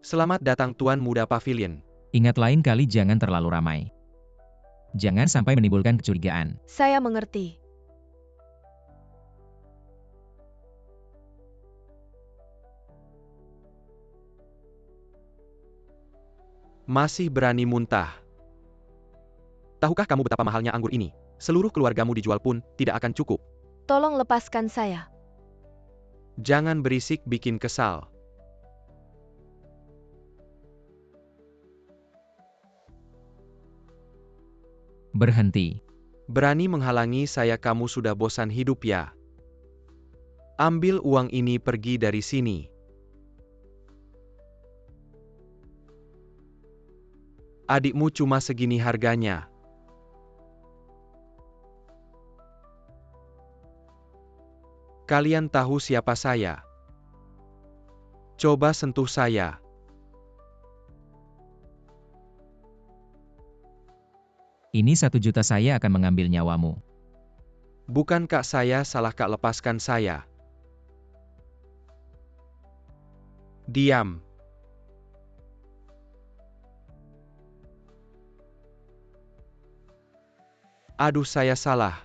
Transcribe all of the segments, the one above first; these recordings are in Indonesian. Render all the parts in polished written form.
Selamat datang Tuan Muda Pavilion. Ingat lain kali jangan terlalu ramai. Jangan sampai menimbulkan kecurigaan. Saya mengerti. Masih berani muntah. Tahukah kamu betapa mahalnya anggur ini? Seluruh keluargamu dijual pun tidak akan cukup. Tolong lepaskan saya. Jangan berisik bikin kesal. Berhenti. Berani menghalangi saya, kamu sudah bosan hidup ya? Ambil uang ini pergi dari sini. Adikmu cuma segini harganya. Kalian tahu siapa saya? Coba sentuh saya. Ini 1 juta saya akan mengambil nyawamu. Bukan kak, saya salah kak, lepaskan saya. Diam. Aduh, saya salah.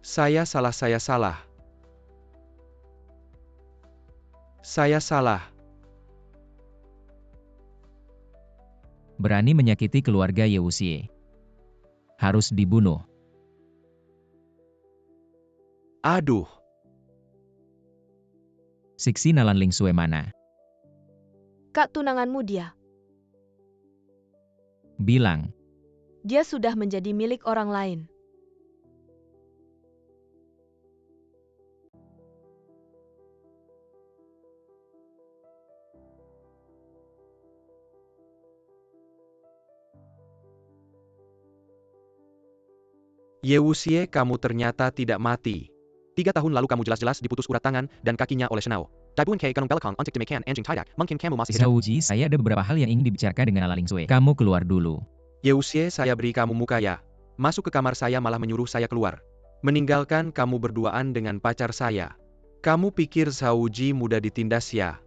Saya salah. Saya salah. Berani menyakiti keluarga Yewusie. Harus dibunuh. Aduh. Siksi Nalan Lingsue mana? Kak tunanganmu dia. Bilang. Dia sudah menjadi milik orang lain. Yewusie, kamu ternyata tidak mati. 3 tahun lalu kamu jelas-jelas diputus urat tangan dan kakinya oleh Shenao. Daibun kei kanong belakang untuk demikian anjing tidak. Mungkin kamu masih hidup. Zhouji, saya ada beberapa hal yang ingin dibicarakan dengan Nalan Lingsue. Kamu keluar dulu. Yewusie, saya beri kamu muka ya. Masuk ke kamar saya malah menyuruh saya keluar. Meninggalkan kamu berduaan dengan pacar saya. Kamu pikir Zhouji mudah ditindas ya?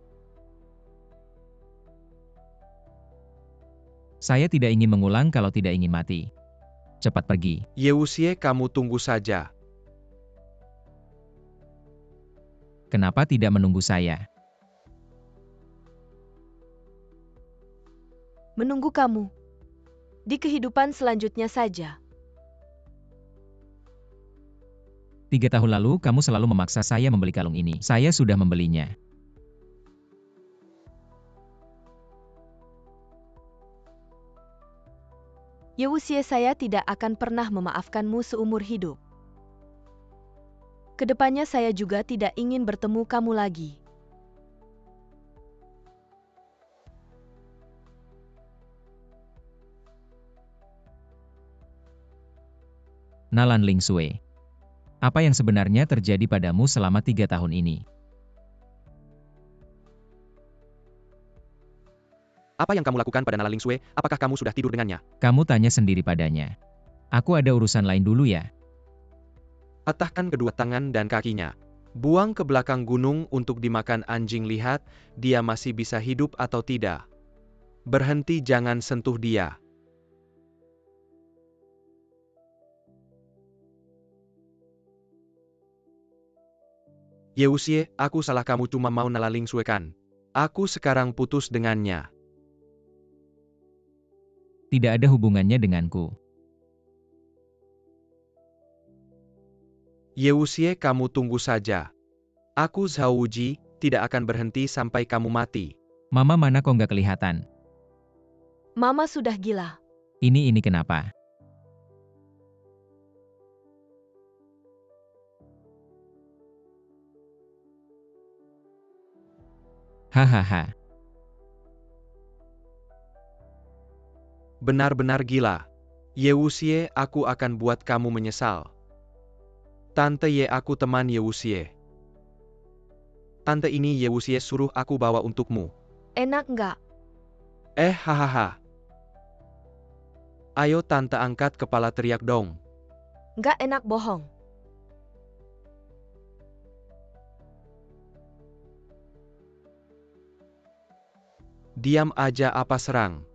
Saya tidak ingin mengulang kalau tidak ingin mati. Cepat pergi. Yewusie, kamu tunggu saja. Kenapa tidak menunggu saya? Menunggu kamu. Di kehidupan selanjutnya saja. 3 tahun lalu kamu selalu memaksa saya membeli kalung ini. Saya sudah membelinya. Yewusie, saya tidak akan pernah memaafkanmu seumur hidup. Kedepannya saya juga tidak ingin bertemu kamu lagi. Nalan Lingsue. Apa yang sebenarnya terjadi padamu selama 3 tahun ini? Apa yang kamu lakukan pada Nalan Lingsue? Apakah kamu sudah tidur dengannya? Kamu tanya sendiri padanya. Aku ada urusan lain dulu ya. Patahkan kedua tangan dan kakinya. Buang ke belakang gunung untuk dimakan anjing, lihat dia masih bisa hidup atau tidak. Berhenti, jangan sentuh dia. Yewusie, aku salah, kamu cuma mau Nalan Lingsue kan? Aku sekarang putus dengannya. Tidak ada hubungannya denganku. Yewusie, kamu tunggu saja. Aku Zhouji, tidak akan berhenti sampai kamu mati. Mama mana kok nggak kelihatan? Mama sudah gila. Ini kenapa? Hahaha. Benar-benar gila. Yewusie, aku akan buat kamu menyesal. Tante Ye, aku teman Yewusie. Tante ini Yewusie suruh aku bawa untukmu. Enak nggak? Hahaha. Ayo tante, angkat kepala, teriak dong. Nggak enak bohong. Diam aja apa serang.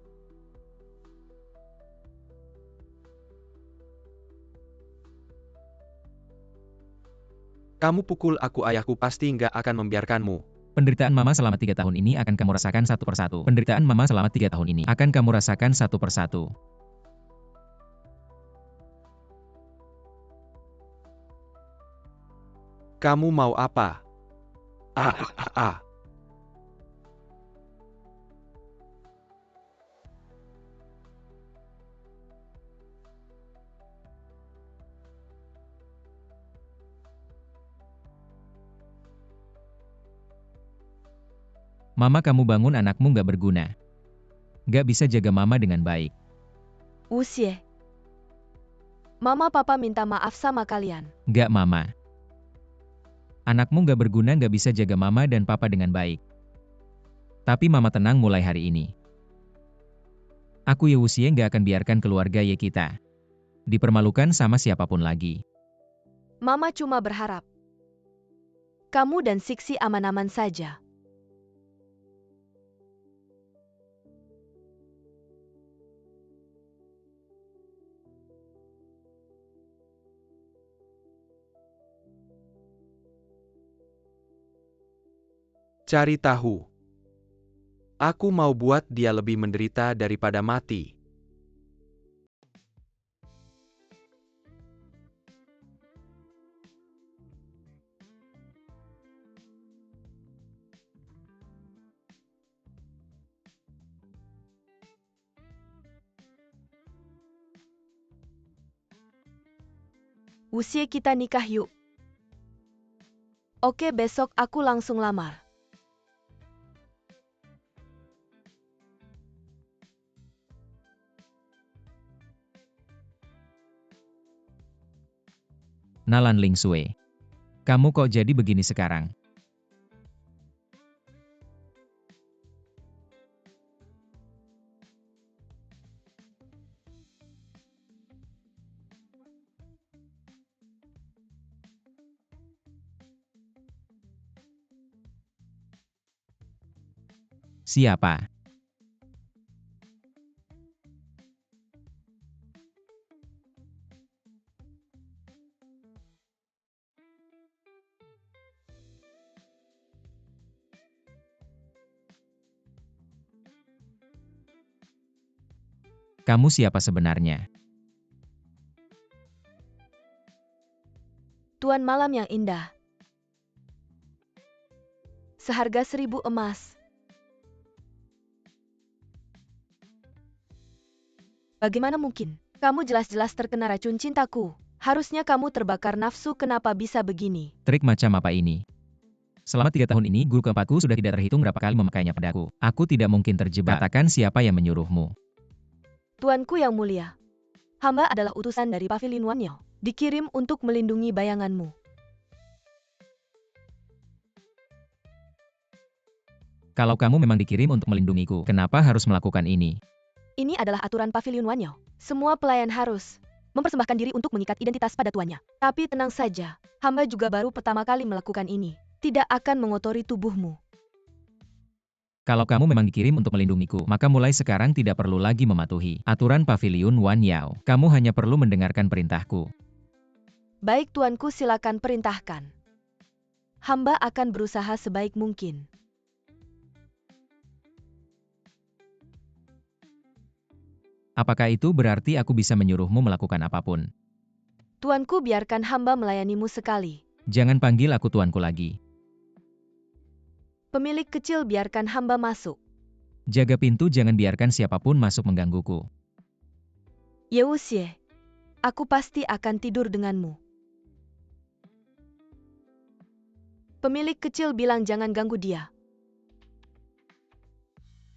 Kamu pukul aku, ayahku pasti nggak akan membiarkanmu. Penderitaan Mama selama 3 tahun ini akan kamu rasakan satu persatu. Penderitaan Mama selama 3 tahun ini akan kamu rasakan satu persatu. Kamu mau apa? Ah, ah, ah. Mama, kamu bangun, anakmu nggak berguna. Nggak bisa jaga Mama dengan baik. Wuxie. Mama papa minta maaf sama kalian. Nggak, Mama. Anakmu nggak berguna, nggak bisa jaga Mama dan Papa dengan baik. Tapi Mama tenang mulai hari ini. Aku Ye Wuxie nggak akan biarkan keluarga Ye kita dipermalukan sama siapapun lagi. Mama cuma berharap kamu dan Sixi aman-aman saja. Cari tahu. Aku mau buat dia lebih menderita daripada mati. Wuxie, kita nikah yuk. Oke, besok aku langsung lamar. Nalan Lingsue. Kamu kok jadi begini sekarang? Siapa? Kamu siapa sebenarnya? Tuan malam yang indah. Seharga 1000 emas. Bagaimana mungkin? Kamu jelas-jelas terkena racun cintaku. Harusnya kamu terbakar nafsu, kenapa bisa begini? Trik macam apa ini? Selama 3 tahun ini, guru keempatku sudah tidak terhitung berapa kali memakainya padaku. Aku tidak mungkin terjebak. Katakan siapa yang menyuruhmu. Tuanku yang mulia. Hamba adalah utusan dari Pavilion Wanyao. Dikirim untuk melindungi bayanganmu. Kalau kamu memang dikirim untuk melindungiku, kenapa harus melakukan ini? Ini adalah aturan Pavilion Wanyao. Semua pelayan harus mempersembahkan diri untuk mengikat identitas pada tuannya. Tapi tenang saja, hamba juga baru pertama kali melakukan ini. Tidak akan mengotori tubuhmu. Kalau kamu memang dikirim untuk melindungiku, maka mulai sekarang tidak perlu lagi mematuhi aturan Pavilion Wanyao. Kamu hanya perlu mendengarkan perintahku. Baik tuanku, silakan perintahkan. Hamba akan berusaha sebaik mungkin. Apakah itu berarti aku bisa menyuruhmu melakukan apapun? Tuanku, biarkan hamba melayanimu sekali. Jangan panggil aku tuanku lagi. Pemilik kecil, biarkan hamba masuk. Jaga pintu, jangan biarkan siapapun masuk menggangguku. Ye Wuxie, aku pasti akan tidur denganmu. Pemilik kecil bilang jangan ganggu dia.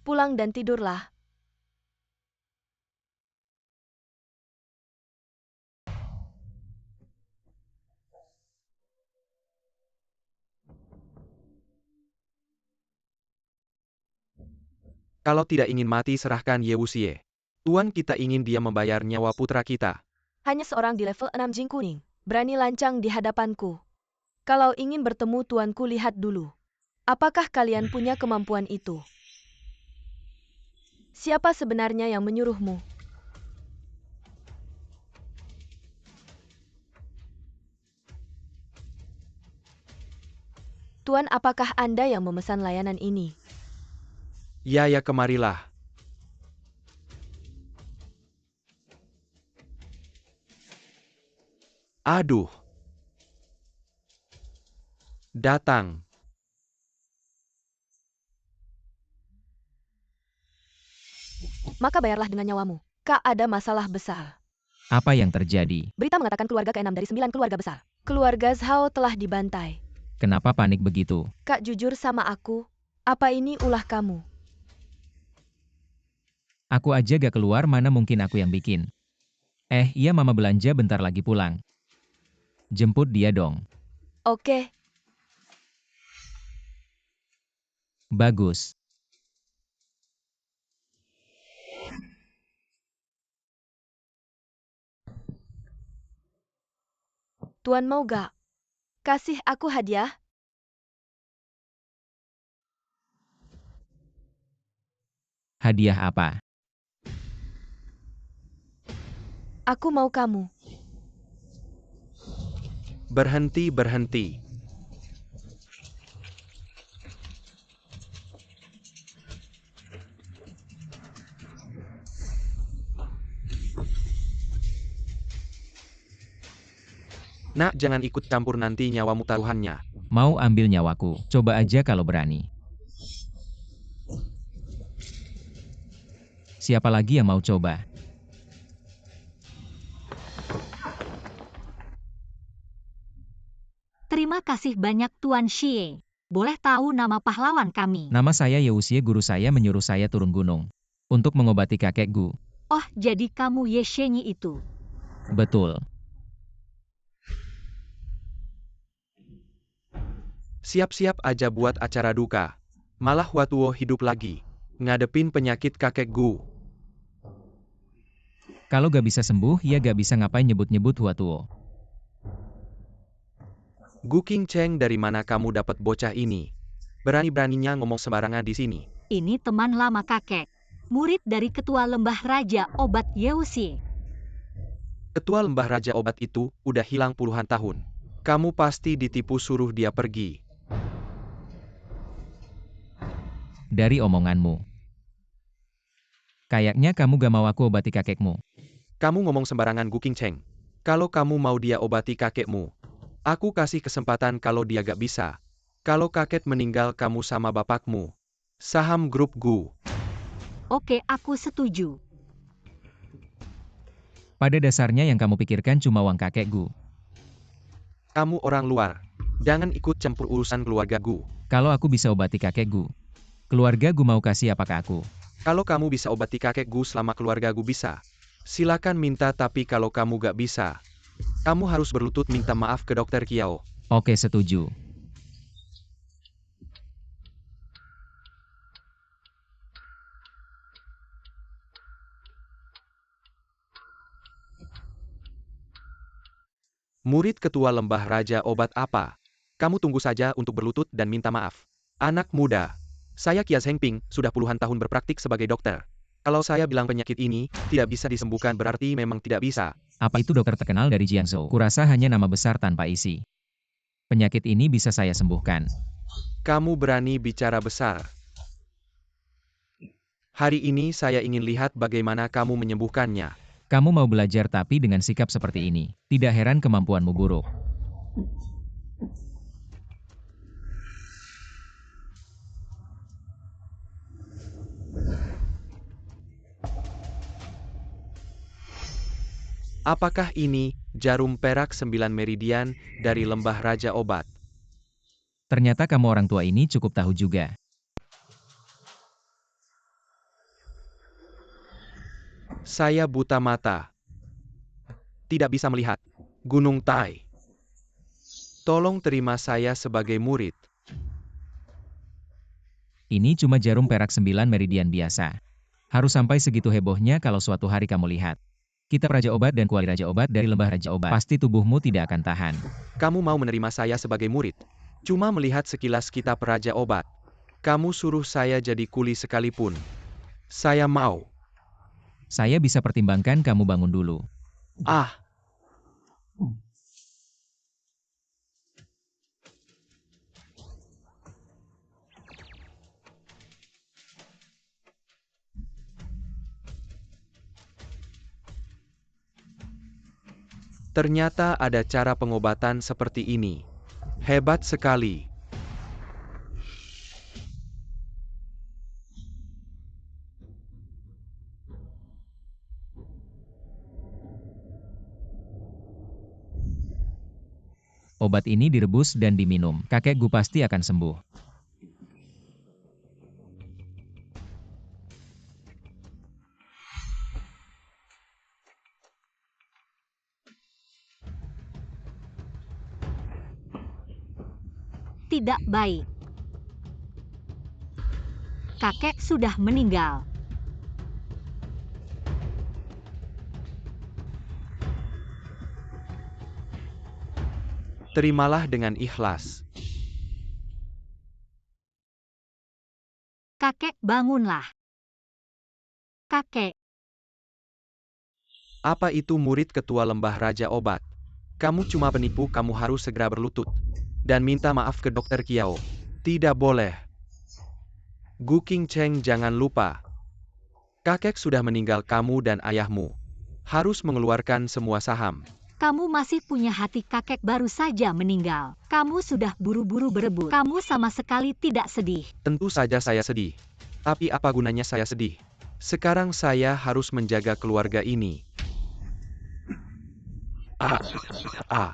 Pulang dan tidurlah. Kalau tidak ingin mati, serahkan Ye Wuxie. Tuan kita ingin dia membayar nyawa putra kita. Hanya seorang di level 6 Jing Kuning. Berani lancang di hadapanku. Kalau ingin bertemu tuanku, lihat dulu. Apakah kalian punya kemampuan itu? Siapa sebenarnya yang menyuruhmu? Tuan, apakah Anda yang memesan layanan ini? Ya, kemarilah. Aduh. Datang. Maka bayarlah dengan nyawamu. Kak, ada masalah besar. Apa yang terjadi? Berita mengatakan keluarga ke-6 dari 9 keluarga besar. Keluarga Zhao telah dibantai. Kenapa panik begitu? Kak, jujur sama aku. Apa ini ulah kamu? Aku aja gak keluar, mana mungkin aku yang bikin. Iya, mama belanja bentar lagi pulang. Jemput dia dong. Oke. Bagus. Tuan mau gak? Kasih aku hadiah? Hadiah apa? Aku mau kamu. Berhenti. Nak, jangan ikut campur, nanti nyawamu taruhannya. Mau ambil nyawaku? Coba aja kalau berani. Siapa lagi yang mau coba? Terima kasih banyak Tuan Xie. Boleh tahu nama pahlawan kami? Nama saya Yewusie, guru saya menyuruh saya turun gunung untuk mengobati kakek Gu. Oh, jadi kamu Ye Shenyi itu. Betul. Siap-siap aja buat acara duka. Malah Watuo hidup lagi. Ngadepin penyakit kakek Gu. Kalau gak bisa sembuh, ya gak bisa ngapain nyebut-nyebut Huatuo. Gu Qingcheng, dari mana kamu dapat bocah ini? Berani-beraninya ngomong sembarangan di sini. Ini teman lama kakek. Murid dari Ketua Lembah Raja Obat Yewusie. Ketua Lembah Raja Obat itu udah hilang puluhan tahun. Kamu pasti ditipu suruh dia pergi. Dari omonganmu. Kayaknya kamu gak mau aku obati kakekmu. Kamu ngomong sembarangan, Gu Qingcheng. Kalau kamu mau dia obati kakekmu, aku kasih kesempatan. Kalau dia gak bisa, kalau kakek meninggal kamu sama bapakmu. Saham grup Gu. Oke, aku setuju. Pada dasarnya yang kamu pikirkan cuma uang kakek Gu. Kamu orang luar. Jangan ikut campur urusan keluarga Gu. Kalau aku bisa obati kakek Gu, keluarga Gu mau kasih apa ke aku? Kalau kamu bisa obati kakek Gu selama keluarga Gu bisa, silakan minta. Tapi kalau kamu gak bisa, kamu harus berlutut minta maaf ke dokter Kiao. Oke, setuju. Murid Ketua Lembah Raja Obat apa? Kamu tunggu saja untuk berlutut dan minta maaf. Anak muda, saya Kia Zhengping, sudah puluhan tahun berpraktik sebagai dokter. Kalau saya bilang penyakit ini tidak bisa disembuhkan, berarti memang tidak bisa. Apa itu dokter terkenal dari Jiangsu? Kurasa hanya nama besar tanpa isi. Penyakit ini bisa saya sembuhkan. Kamu berani bicara besar. Hari ini saya ingin lihat bagaimana kamu menyembuhkannya. Kamu mau belajar tapi dengan sikap seperti ini. Tidak heran kemampuanmu buruk. Apakah ini jarum perak 9 meridian dari Lembah Raja Obat? Ternyata kamu orang tua ini cukup tahu juga. Saya buta mata. Tidak bisa melihat. Gunung Tai. Tolong terima saya sebagai murid. Ini cuma jarum perak 9 meridian biasa. Harus sampai segitu hebohnya kalau suatu hari kamu lihat Kitab Raja Obat dan Kuali Raja Obat dari Lembah Raja Obat. Pasti tubuhmu tidak akan tahan. Kamu mau menerima saya sebagai murid? Cuma melihat sekilas Kitab Raja Obat. Kamu suruh saya jadi kuli sekalipun. Saya mau. Saya bisa pertimbangkan kamu bangun dulu. Ah, ternyata ada cara pengobatan seperti ini. Hebat sekali. Obat ini direbus dan diminum. Kakekku pasti akan sembuh. Tidak baik. Kakek sudah meninggal. Terimalah dengan ikhlas. Kakek, bangunlah. Kakek, Apa itu murid ketua lembah Raja Obat? Kamu cuma penipu, kamu harus segera berlutut. Dan minta maaf ke Dokter Kiao. Tidak boleh. Gu Qingcheng, jangan lupa. Kakek sudah meninggal, kamu dan ayahmu harus mengeluarkan semua saham. kamu masih punya hati. Kakek baru saja meninggal. Kamu sudah buru-buru berebut. Kamu sama sekali tidak sedih. Tentu saja saya sedih. Tapi apa gunanya saya sedih? Sekarang saya harus menjaga keluarga ini. Ah, ah.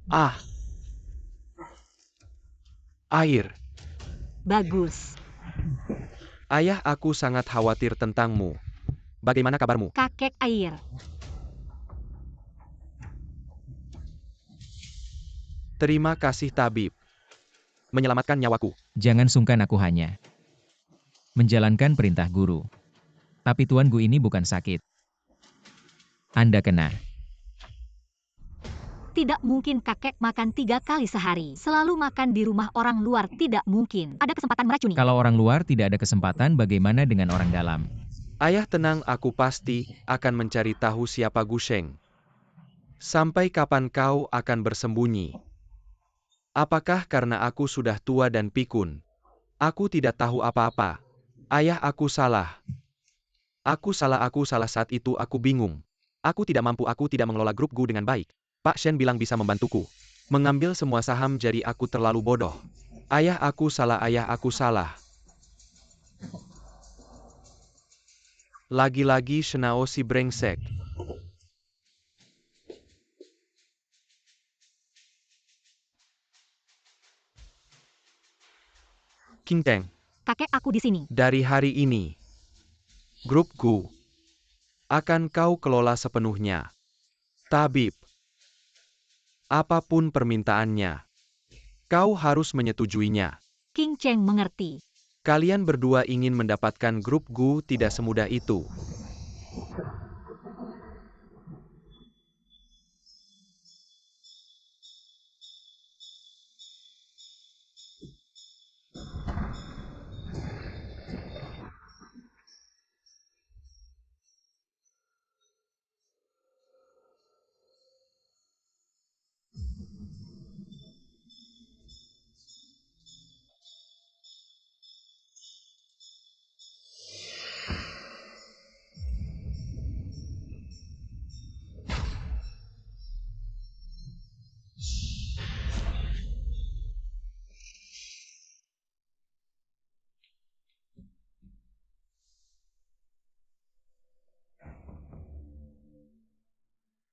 Ah. Air. Bagus. Ayah, aku sangat khawatir tentangmu. Bagaimana kabarmu? Kakek, air. Terima kasih tabib. Menyelamatkan nyawaku. Jangan sungkan, aku hanya menjalankan perintah guru. Tapi Tuan Gu ini bukan sakit. Anda kena. Tidak mungkin kakek makan 3 kali sehari. Selalu makan di rumah orang luar. Tidak mungkin. Ada kesempatan meracuni. Kalau orang luar tidak ada kesempatan, bagaimana dengan orang dalam? Ayah, tenang, aku pasti akan mencari tahu siapa Gu Sheng. Sampai kapan kau akan bersembunyi? Apakah karena aku sudah tua dan pikun? Aku tidak tahu apa-apa. Ayah, aku salah. Aku salah saat itu aku bingung. Aku tidak mampu, aku tidak mengelola grup Gu dengan baik. Pak Shen bilang bisa membantuku mengambil semua saham, jadi aku terlalu bodoh. Ayah, aku salah, ayah, aku salah. Lagi-lagi Shenao si brengsek. Qingcheng, Kakek, aku di sini. dari hari ini, grup Gu akan kau kelola sepenuhnya. Tabib, apapun permintaannya, kau harus menyetujuinya. Qingcheng mengerti. Kalian berdua ingin mendapatkan grup Gu tidak semudah itu.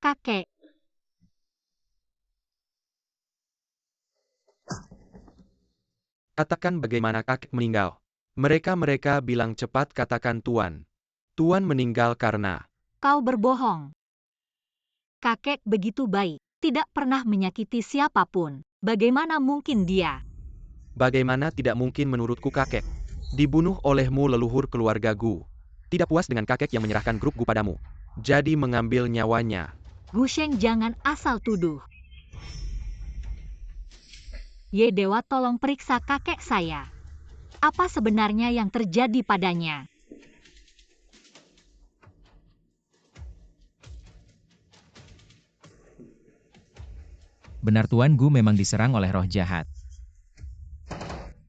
Kakek, Katakan bagaimana kakek meninggal. Mereka bilang cepat, katakan Tuan. Tuan meninggal karena... kau berbohong. Kakek begitu baik. Tidak pernah menyakiti siapapun. Bagaimana mungkin dia? Bagaimana tidak mungkin menurutku kakek? Dibunuh olehmu leluhur keluarga Gu. Tidak puas dengan kakek yang menyerahkan grup Gu padamu. Jadi mengambil nyawanya. Gu Sheng, jangan asal tuduh. Ye Dewa, tolong periksa kakek saya. Apa sebenarnya yang terjadi padanya? Benar Tuan Gu memang diserang oleh roh jahat.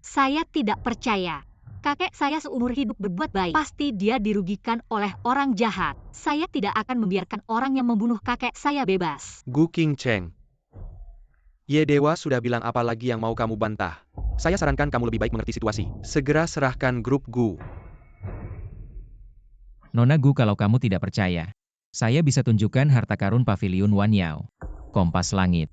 Saya tidak percaya. Kakek saya seumur hidup berbuat baik. Pasti dia dirugikan oleh orang jahat. Saya tidak akan membiarkan orang yang membunuh kakek saya bebas. Gu Qingcheng. Ye Dewa sudah bilang apa lagi yang mau kamu bantah? Saya sarankan kamu lebih baik mengerti situasi. Segera serahkan grup Gu. Nona Gu, kalau kamu tidak percaya, saya bisa tunjukkan harta karun Paviliun Wanyao. Kompas Langit.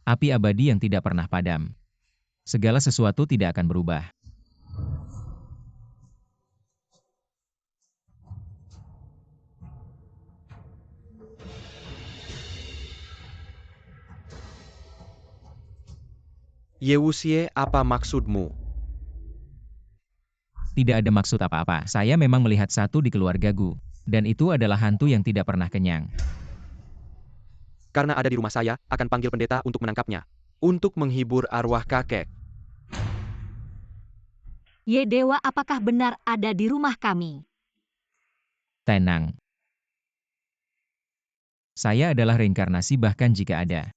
Api abadi yang tidak pernah padam. Segala sesuatu tidak akan berubah. Ye Wuxie, apa maksudmu? Tidak ada maksud apa-apa. Saya memang melihat satu di keluarga Gu. Dan itu adalah hantu yang tidak pernah kenyang. Karena ada di rumah saya, akan panggil pendeta untuk menangkapnya. Untuk menghibur arwah kakek. Ye Dewa, apakah benar ada di rumah kami? Tenang. Saya adalah reinkarnasi bahkan jika ada.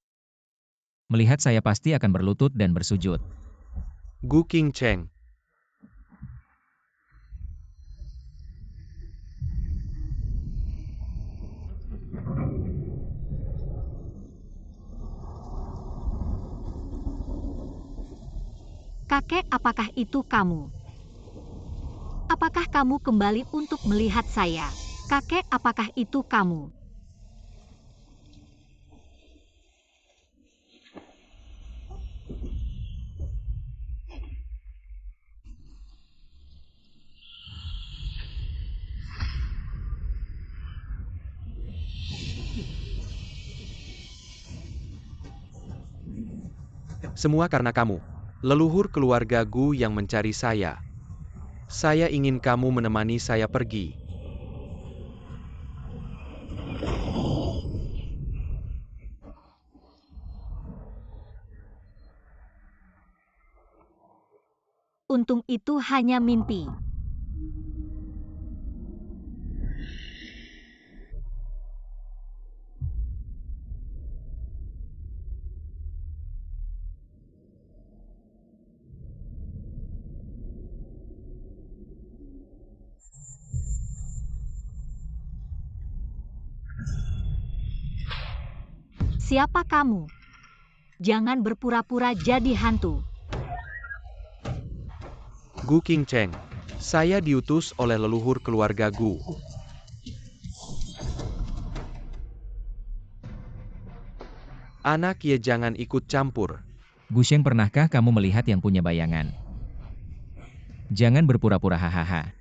Melihat saya pasti akan berlutut dan bersujud. Gu Qingcheng. Kakek, apakah itu kamu? Apakah kamu kembali untuk melihat saya? Kakek, apakah itu kamu? Semua karena kamu. Leluhur keluarga Gu yang mencari saya. Saya ingin kamu menemani saya pergi. Untung itu hanya mimpi. Siapa kamu? Jangan berpura-pura jadi hantu. Gu Qingcheng. Saya diutus oleh leluhur keluarga Gu. Anak Ye, jangan ikut campur. Gu Sheng, pernahkah kamu melihat yang punya bayangan? Jangan berpura-pura hahaha.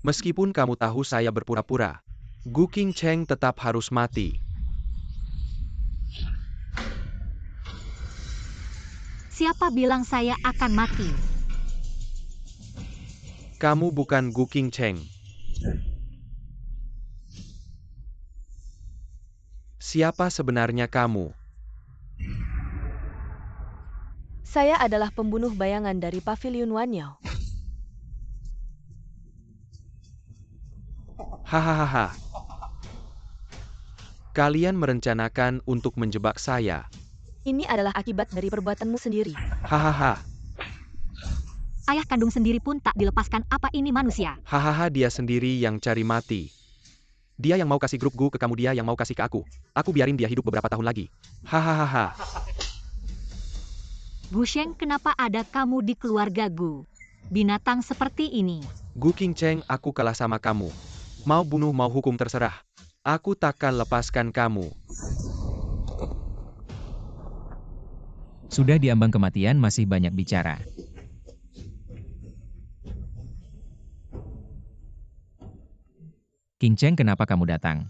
Meskipun kamu tahu saya berpura-pura, Gu Qingcheng tetap harus mati. Siapa bilang saya akan mati? Kamu bukan Gu Qingcheng. Siapa sebenarnya kamu? Saya adalah pembunuh bayangan dari Paviliun Wanyao. Hahaha. Kalian merencanakan untuk menjebak saya. Ini adalah akibat dari perbuatanmu sendiri. Hahaha. Ayah kandung sendiri pun tak dilepaskan, apa ini manusia? Hahaha, dia sendiri yang cari mati. Dia yang mau kasih grup Gu ke kamu, dia yang mau kasih ke aku. Aku biarin dia hidup beberapa tahun lagi. Hahaha. Gu Sheng, kenapa ada kamu di keluarga Gu? Binatang seperti ini. Gu Qingcheng, aku kalah sama kamu. Mau bunuh mau hukum terserah. Aku takkan lepaskan kamu. Sudah diambang kematian masih banyak bicara. Qingcheng, kenapa kamu datang?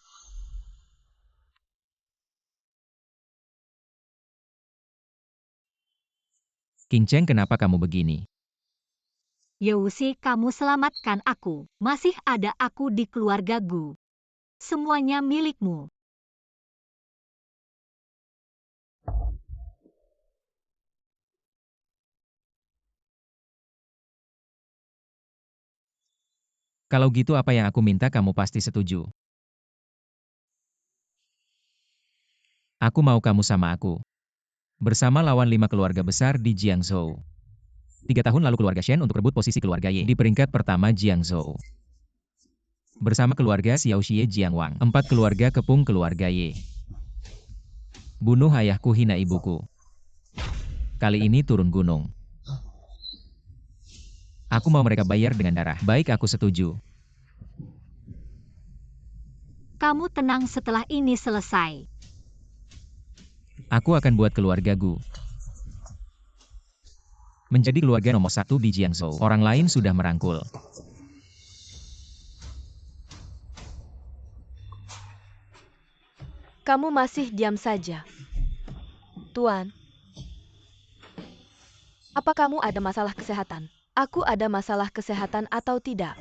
Qingcheng, kenapa kamu begini? Yewusi, kamu selamatkan aku. Masih ada aku di keluarga Gu. Semuanya milikmu. Kalau gitu apa yang aku minta kamu pasti setuju. Aku mau kamu sama aku. Bersama lawan 5 keluarga besar di Jiangzhou. 3 tahun lalu keluarga Shen untuk rebut posisi keluarga Ye di peringkat pertama Jiangzhou. Bersama keluarga Xiao Xie Jiangwang, 4 keluarga kepung keluarga Ye. Bunuh ayahku, hina ibuku. Kali ini turun gunung. Aku mau mereka bayar dengan darah. Baik, aku setuju. Kamu tenang, setelah ini selesai. Aku akan buat keluarga Gu menjadi keluarga nomor 1 di Jiangzhou. Orang lain sudah merangkul. Kamu masih diam saja. Tuan, apa kamu ada masalah kesehatan? Aku ada masalah kesehatan atau tidak?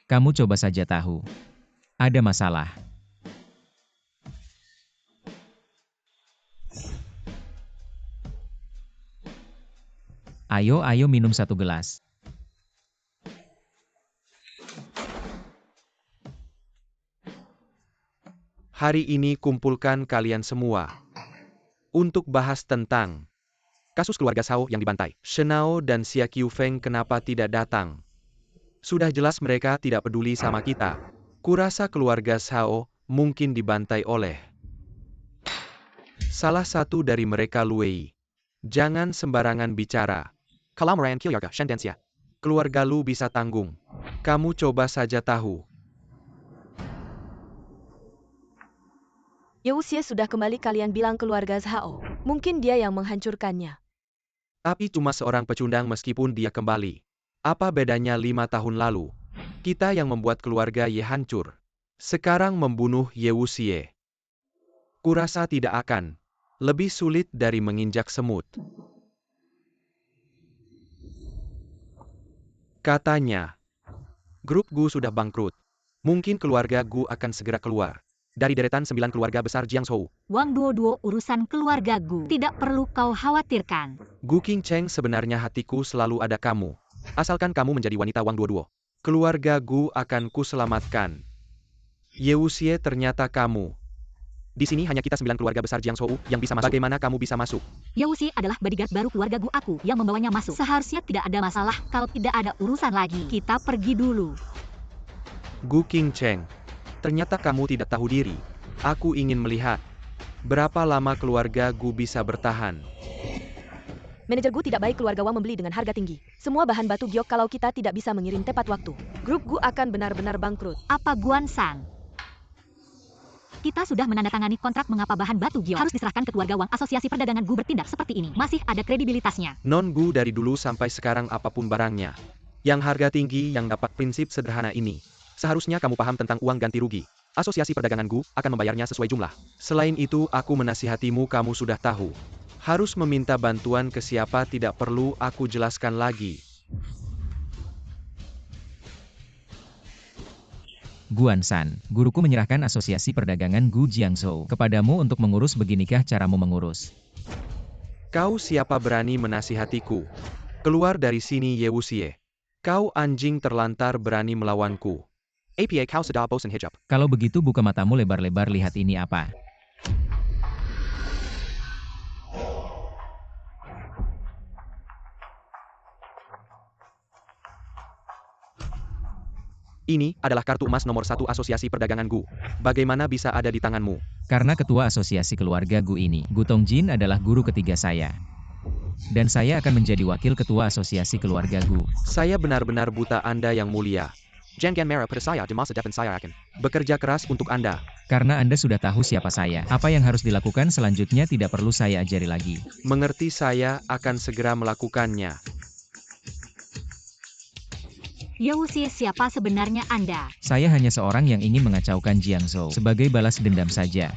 Kamu coba saja tahu. Ada masalah. Ayo minum 1 gelas. Hari ini kumpulkan kalian semua untuk bahas tentang kasus keluarga Shao yang dibantai. Shenao dan Xia Qiufeng kenapa tidak datang? Sudah jelas mereka tidak peduli sama kita. Kurasa keluarga Shao mungkin dibantai oleh salah satu dari mereka, Luei. Jangan sembarangan bicara. Kalau merayakan keluarga Shen dan Xia, keluarga Lu bisa tanggung. Kamu coba saja tahu. Yewusie sudah kembali, kalian bilang keluarga Zhao. Mungkin dia yang menghancurkannya. Tapi cuma seorang pecundang meskipun dia kembali. Apa bedanya 5 tahun lalu? Kita yang membuat keluarga Ye hancur. Sekarang membunuh Yewusie. Kurasa tidak akan lebih sulit dari menginjak semut. Katanya, grup Gu sudah bangkrut. Mungkin keluarga Gu akan segera keluar dari deretan 9 keluarga besar Jiangzhou. Wang Duo urusan keluarga Gu. Tidak perlu kau khawatirkan. Gu Qingcheng, sebenarnya hatiku selalu ada kamu. Asalkan kamu menjadi wanita Wang Duo. Keluarga Gu akan kuselamatkan. Yewusie, ternyata kamu. Di sini hanya kita 9 keluarga besar Jiangzhou yang bisa masuk. Bagaimana kamu bisa masuk? Yewusi adalah bodyguard baru keluarga Gu, aku yang membawanya masuk. Seharusnya tidak ada masalah kalau tidak ada urusan lagi. Kita pergi dulu. Gu Qingcheng, ternyata kamu tidak tahu diri. Aku ingin melihat berapa lama keluarga Gu bisa bertahan. Manajer Gu tidak baik, keluarga Wang membeli dengan harga tinggi. Semua bahan batu giok, kalau kita tidak bisa mengirim tepat waktu, grup Gu akan benar-benar bangkrut. Apa Guan San? Kita sudah menandatangani kontrak, mengapa bahan batu giok harus diserahkan ke keluarga Wang? Asosiasi perdagangan Gu bertindak seperti ini masih ada kredibilitasnya. Non Gu dari dulu sampai sekarang apapun barangnya yang harga tinggi yang dapat prinsip sederhana ini. Seharusnya kamu paham tentang uang ganti rugi. Asosiasi perdagangan Gu akan membayarnya sesuai jumlah. Selain itu, aku menasihatimu, kamu sudah tahu. Harus meminta bantuan ke siapa tidak perlu aku jelaskan lagi. Guan San, guruku menyerahkan asosiasi perdagangan Gu Jiangzhou kepadamu untuk mengurus. Beginikah caramu mengurus? Kau siapa berani menasihatiku? Keluar dari sini, Yewusie. Kau anjing terlantar berani melawanku. APA kau sudah bosan hijab. Kalau begitu buka matamu lebar-lebar, lihat ini apa. Ini adalah kartu emas nomor 1 asosiasi perdagangan Gu. Bagaimana bisa ada di tanganmu? Karena ketua asosiasi keluarga Gu ini, Gu Tongjin adalah guru ketiga saya. Dan saya akan menjadi wakil ketua asosiasi keluarga Gu. Saya benar-benar buta, Anda yang mulia. Jangan marah pada saya di masa depan, saya akan bekerja keras untuk Anda. Karena Anda sudah tahu siapa saya, apa yang harus dilakukan selanjutnya tidak perlu saya ajari lagi. Mengerti, saya akan segera melakukannya. Yewusi, siapa sebenarnya Anda? Saya hanya seorang yang ingin mengacaukan Jiangzhou sebagai balas dendam saja.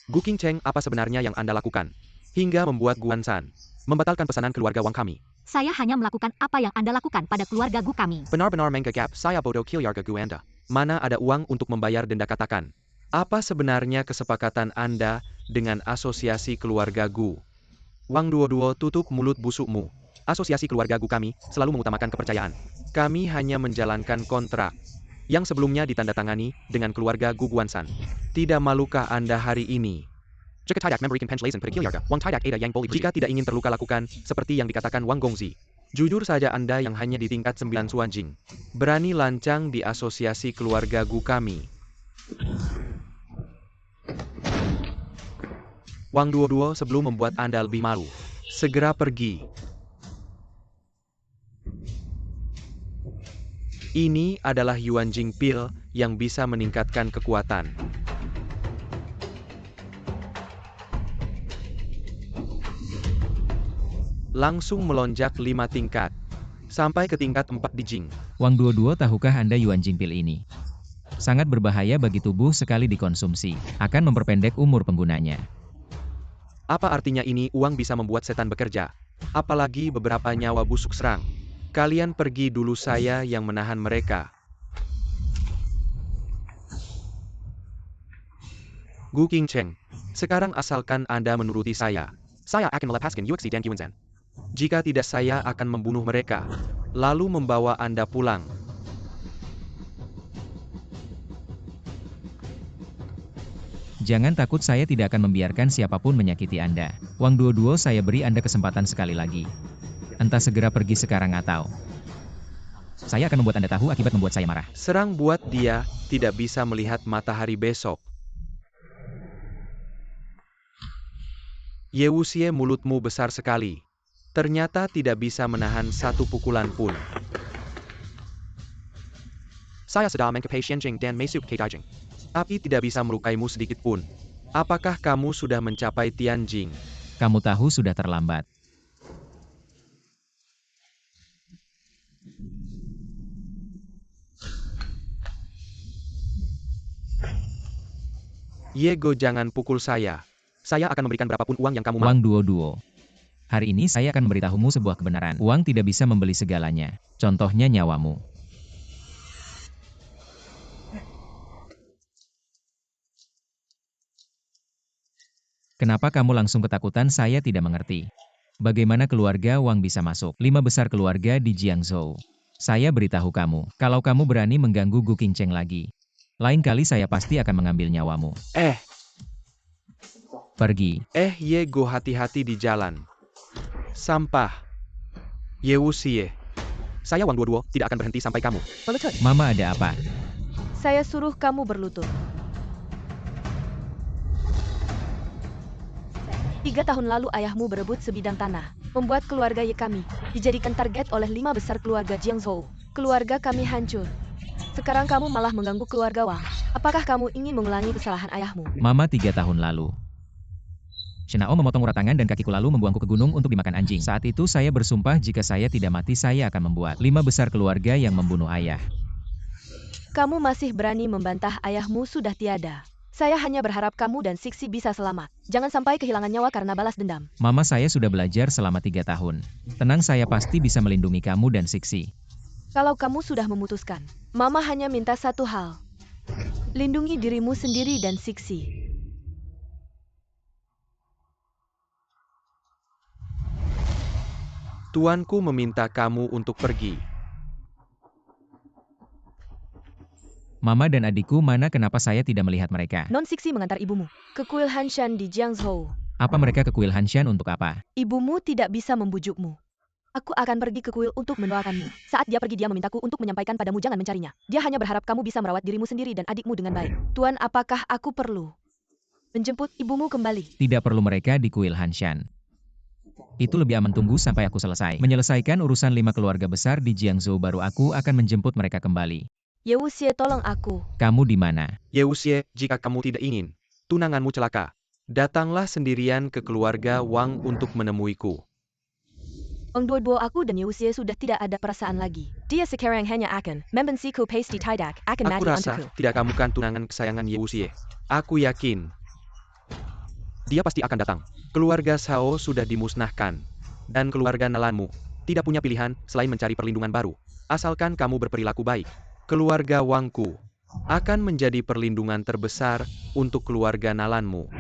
Gu Qingcheng, apa sebenarnya yang Anda lakukan hingga membuat Guan San membatalkan pesanan keluarga Wang kami? Saya hanya melakukan apa yang Anda lakukan pada keluarga Gu kami. Benar-benar menganggap saya bodoh keluarga Gu Anda. Mana ada uang untuk membayar denda, katakan. Apa sebenarnya kesepakatan Anda dengan asosiasi keluarga Gu? Wang Duo tutup mulut busukmu. Asosiasi keluarga Gu kami selalu mengutamakan kepercayaan. Kami hanya menjalankan kontrak yang sebelumnya ditandatangani dengan keluarga Gu Guansan. Tidak malukah Anda hari ini? Jika tidak memberikan penjelasan pada keluarga, Wang tidak ada yang boleh beri. Jika tidak ingin terluka, lakukan seperti yang dikatakan Wang Gongzi. Jujur saja Anda yang hanya di tingkat 9 Suanjing. Berani lancang di asosiasi keluarga Gu kami. Wang Duo sebelum membuat Anda lebih malu. Segera pergi. Ini adalah Yuan Jing Pil yang bisa meningkatkan kekuatan. Langsung melonjak 5 tingkat. Sampai ke tingkat 4 di Jing. Wang Duo, tahukah Anda Yuan Jing Pil ini? Sangat berbahaya bagi tubuh sekali dikonsumsi. Akan memperpendek umur penggunanya. Apa artinya ini? Uang bisa membuat setan bekerja. Apalagi beberapa nyawa busuk serang. Kalian pergi dulu, saya yang menahan mereka. Gu Qingcheng. Sekarang asalkan Anda menuruti saya akan melepaskan Yuexi dan Yuanzhan. Jika tidak, saya akan membunuh mereka, lalu membawa Anda pulang. Jangan takut, saya tidak akan membiarkan siapapun menyakiti Anda. Wang Duo, saya beri Anda kesempatan sekali lagi. Entah segera pergi sekarang atau saya akan membuat Anda tahu akibat membuat saya marah. Serang buat dia tidak bisa melihat matahari besok. Ye Wuxie, mulutmu besar sekali. Ternyata tidak bisa menahan satu pukulan pun. Saya sedang mengkapai Xianjing dan masuk ke Daijing. Tapi tidak bisa melukaimu sedikit pun. Apakah kamu sudah mencapai Tianjing? Kamu tahu sudah terlambat. Yego, jangan pukul saya. Saya akan memberikan berapapun uang yang kamu mau. Wang Duo. Hari ini saya akan memberitahumu sebuah kebenaran. Uang tidak bisa membeli segalanya. Contohnya nyawamu. Kenapa kamu langsung ketakutan? Saya tidak mengerti. Bagaimana keluarga Wang bisa masuk? 5 besar keluarga di Jiangzhou. Saya beritahu kamu, kalau kamu berani mengganggu Gu Qingcheng lagi, lain kali saya pasti akan mengambil nyawamu. Pergi. Yego, hati-hati di jalan. Sampah. Ye Wuxie. Saya Wang Duo tidak akan berhenti sampai kamu. Melutut. Mama, ada apa? Saya suruh kamu berlutut. 3 tahun lalu ayahmu berebut sebidang tanah, membuat keluarga Ye kami dijadikan target oleh 5 besar keluarga Jiangzhou. Keluarga kami hancur. Sekarang kamu malah mengganggu keluarga Wang. Apakah kamu ingin mengulangi kesalahan ayahmu? Mama, 3 tahun lalu Shenao memotong urat tangan dan kakiku lalu membuangku ke gunung untuk dimakan anjing. Saat itu saya bersumpah jika saya tidak mati saya akan membuat 5 besar keluarga yang membunuh ayah. Kamu masih berani membantah ayahmu sudah tiada. Saya hanya berharap kamu dan Sixi bisa selamat. Jangan sampai kehilangan nyawa karena balas dendam. Mama, saya sudah belajar selama 3 tahun. Tenang, saya pasti bisa melindungi kamu dan Sixi. Kalau kamu sudah memutuskan, Mama hanya minta satu hal. Lindungi dirimu sendiri dan Sixi. Tuanku meminta kamu untuk pergi. Mama dan adikku mana? Kenapa saya tidak melihat mereka? Non Sixi mengantar ibumu ke kuil Hanshan di Jiangzhou. Apa mereka ke kuil Hanshan untuk apa? Ibumu tidak bisa membujukmu. Aku akan pergi ke kuil untuk mendoakanmu. Saat dia pergi, dia memintaku untuk menyampaikan padamu jangan mencarinya. Dia hanya berharap kamu bisa merawat dirimu sendiri dan adikmu dengan baik. Tuan, apakah aku perlu menjemput ibumu kembali? Tidak perlu mereka di kuil Hanshan. Itu lebih aman, tunggu sampai aku selesai menyelesaikan urusan 5 keluarga besar di Jiangzhou, baru aku akan menjemput mereka kembali. Ye Wuxie, tolong aku. Kamu di mana? Ye Wuxie, jika kamu tidak ingin tunanganmu celaka, datanglah sendirian ke keluarga Wang untuk menemuiku. Wang Duo, aku dan Ye Wuxie sudah tidak ada perasaan lagi. Dia sekarang hanya akan membenciku pasti tidak akan Aku mati rasa untukku. tidak kamu kan tunangan kesayangan Ye Wuxie. Aku yakin dia pasti akan datang. Keluarga Shao sudah dimusnahkan. Dan keluarga Nalanmu tidak punya pilihan selain mencari perlindungan baru. Asalkan kamu berperilaku baik. Keluarga Wangku akan menjadi perlindungan terbesar untuk keluarga Nalanmu.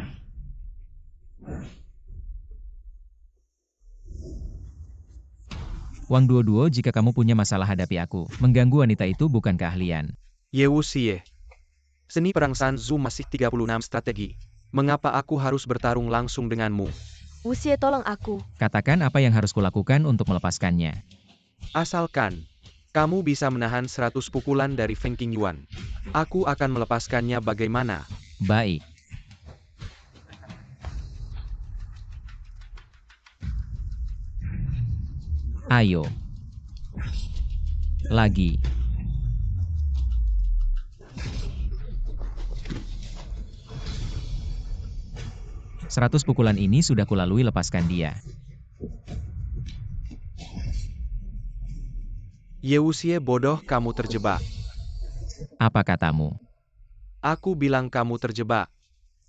Wang Duoduo, jika kamu punya masalah hadapi aku. Mengganggu wanita itu bukan keahlian. Ye Wuxie. Seni perang San Tzu masih 36 strategi. Mengapa aku harus bertarung langsung denganmu? Wuxie, tolong aku. Katakan apa yang harus kulakukan untuk melepaskannya. Asalkan kamu bisa menahan 100 pukulan dari Feng Qingyuan, aku akan melepaskannya bagaimana? Baik. Ayo. Lagi. Seratus pukulan ini sudah kulalui, lepaskan dia. Ye Wuxie, bodoh, kamu terjebak. Apa katamu? Aku bilang kamu terjebak.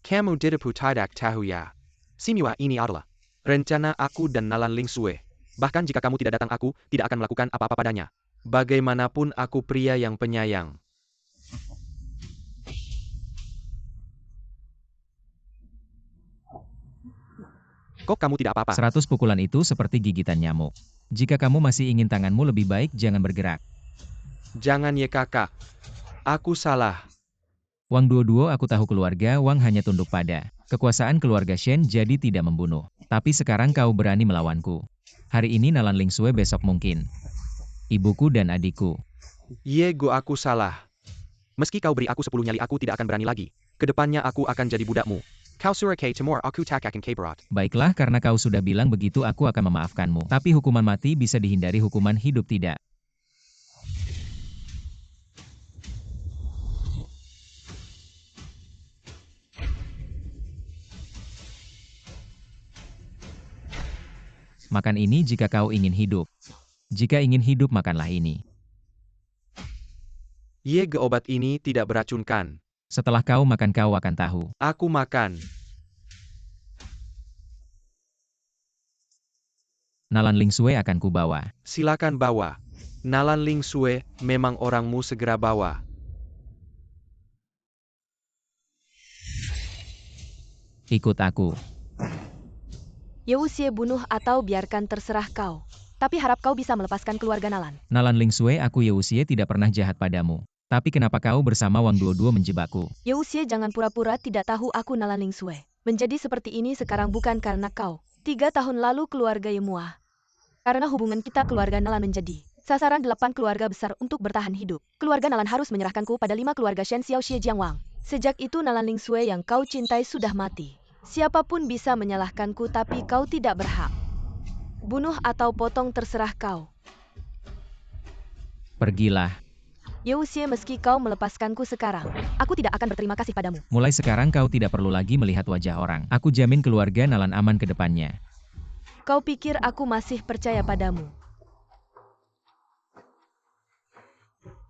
Kamu tidak tidak tahu ya. Simiwa ini adalah rencana aku dan Nalan Lingsue. Bahkan jika kamu tidak datang, aku tidak akan melakukan apa-apa padanya. Bagaimanapun aku pria yang penyayang. Kok kamu tidak apa-apa? 100 pukulan itu seperti gigitan nyamuk. Jika kamu masih ingin tanganmu lebih baik, jangan bergerak. Jangan ye kakak. Aku salah. Wang Duoduo, aku tahu keluarga Wang hanya tunduk pada kekuasaan keluarga Shen, jadi tidak membunuh. Tapi sekarang kau berani melawanku. Hari ini Nalan Lingsue, besok mungkin ibuku dan adikku. Ye Go, aku salah. Meski kau beri aku 10 nyali, aku tidak akan berani lagi. Kedepannya aku akan jadi budakmu. Kau surakai timur, aku tak akan keberat. Baiklah, karena kau sudah bilang begitu, aku akan memaafkanmu. Tapi hukuman mati bisa dihindari, hukuman hidup tidak. Makan ini jika kau ingin hidup. Jika ingin hidup, makanlah ini. Ye Go, obat ini tidak beracunkan. Setelah kau makan, kau akan tahu. Aku makan. Nalan Lingsue akan kubawa. Silakan bawa. Nalan Lingsue, memang orangmu, segera bawa. Ikut aku. Ye Wuxie, bunuh atau biarkan, terserah kau. Tapi harap kau bisa melepaskan keluarga Nalan. Nalan Lingsue, aku Ye Wuxie tidak pernah jahat padamu. Tapi kenapa kau bersama Wang Duoduo menjebakku? Ye Wuxie, jangan pura-pura tidak tahu aku Nalan Lingsue. Menjadi seperti ini sekarang bukan karena kau. 3 tahun lalu keluarga Yemua. Karena hubungan kita, keluarga Nalan menjadi sasaran 8 keluarga besar untuk bertahan hidup. Keluarga Nalan harus menyerahkanku pada 5 keluarga Shen Xiao Xie Jiang Wang. Sejak itu Nalan Lingsue yang kau cintai sudah mati. Siapapun bisa menyalahkanku, tapi kau tidak berhak. Bunuh atau potong, terserah kau. Pergilah. Ye Wuxie, meski kau melepaskanku sekarang, aku tidak akan berterima kasih padamu. Mulai sekarang kau tidak perlu lagi melihat wajah orang. Aku jamin keluarga Nalan aman ke depannya. Kau pikir aku masih percaya padamu?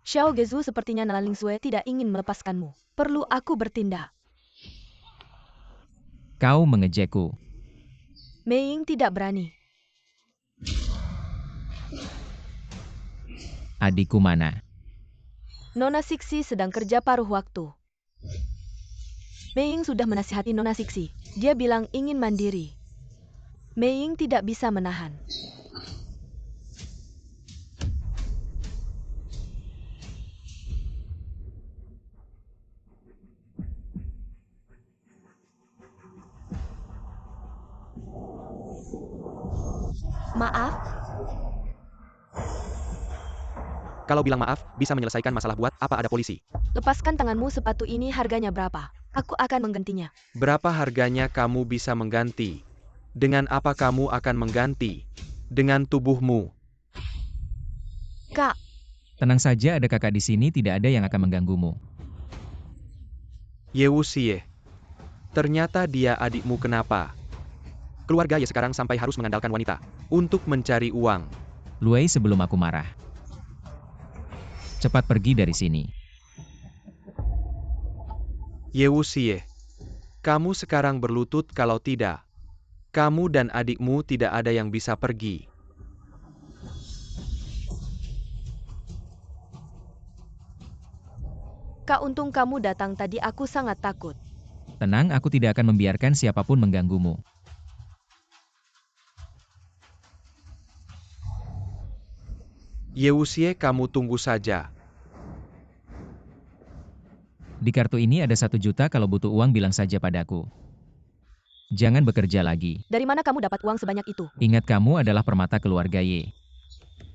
Xiao Gezu, sepertinya Nalan Lingsue tidak ingin melepaskanmu. Perlu aku bertindak? Kau mengejekku. Mei Ying tidak berani. Adikku mana? Nona Sixi sedang kerja paruh waktu. Mei Ying sudah menasihati Nona Sixi. Dia bilang ingin mandiri. Mei Ying tidak bisa menahan. Maaf, Kalau bilang maaf, bisa menyelesaikan masalah, buat apa ada polisi? lepaskan tanganmu, sepatu ini harganya berapa? Aku akan menggantinya. Berapa harganya kamu bisa mengganti? Dengan apa kamu akan mengganti? Dengan tubuhmu. Kak, Tenang saja, ada kakak di sini, tidak ada yang akan mengganggumu. Ye Wuxie. Ternyata dia adikmu, kenapa? Keluarga Ye sekarang sampai harus mengandalkan wanita untuk mencari uang. Luei, sebelum aku marah. Cepat pergi dari sini. Ye Wuxie. Kamu sekarang berlutut, kalau tidak, kamu dan adikmu tidak ada yang bisa pergi. Kak, untung kamu datang tadi, aku sangat takut. Tenang, aku tidak akan membiarkan siapapun mengganggumu. Yewusie, kamu tunggu saja. Di kartu ini ada 1 juta, kalau butuh uang bilang saja padaku. Jangan bekerja lagi. Dari mana kamu dapat uang sebanyak itu? Ingat, kamu adalah permata keluarga Ye.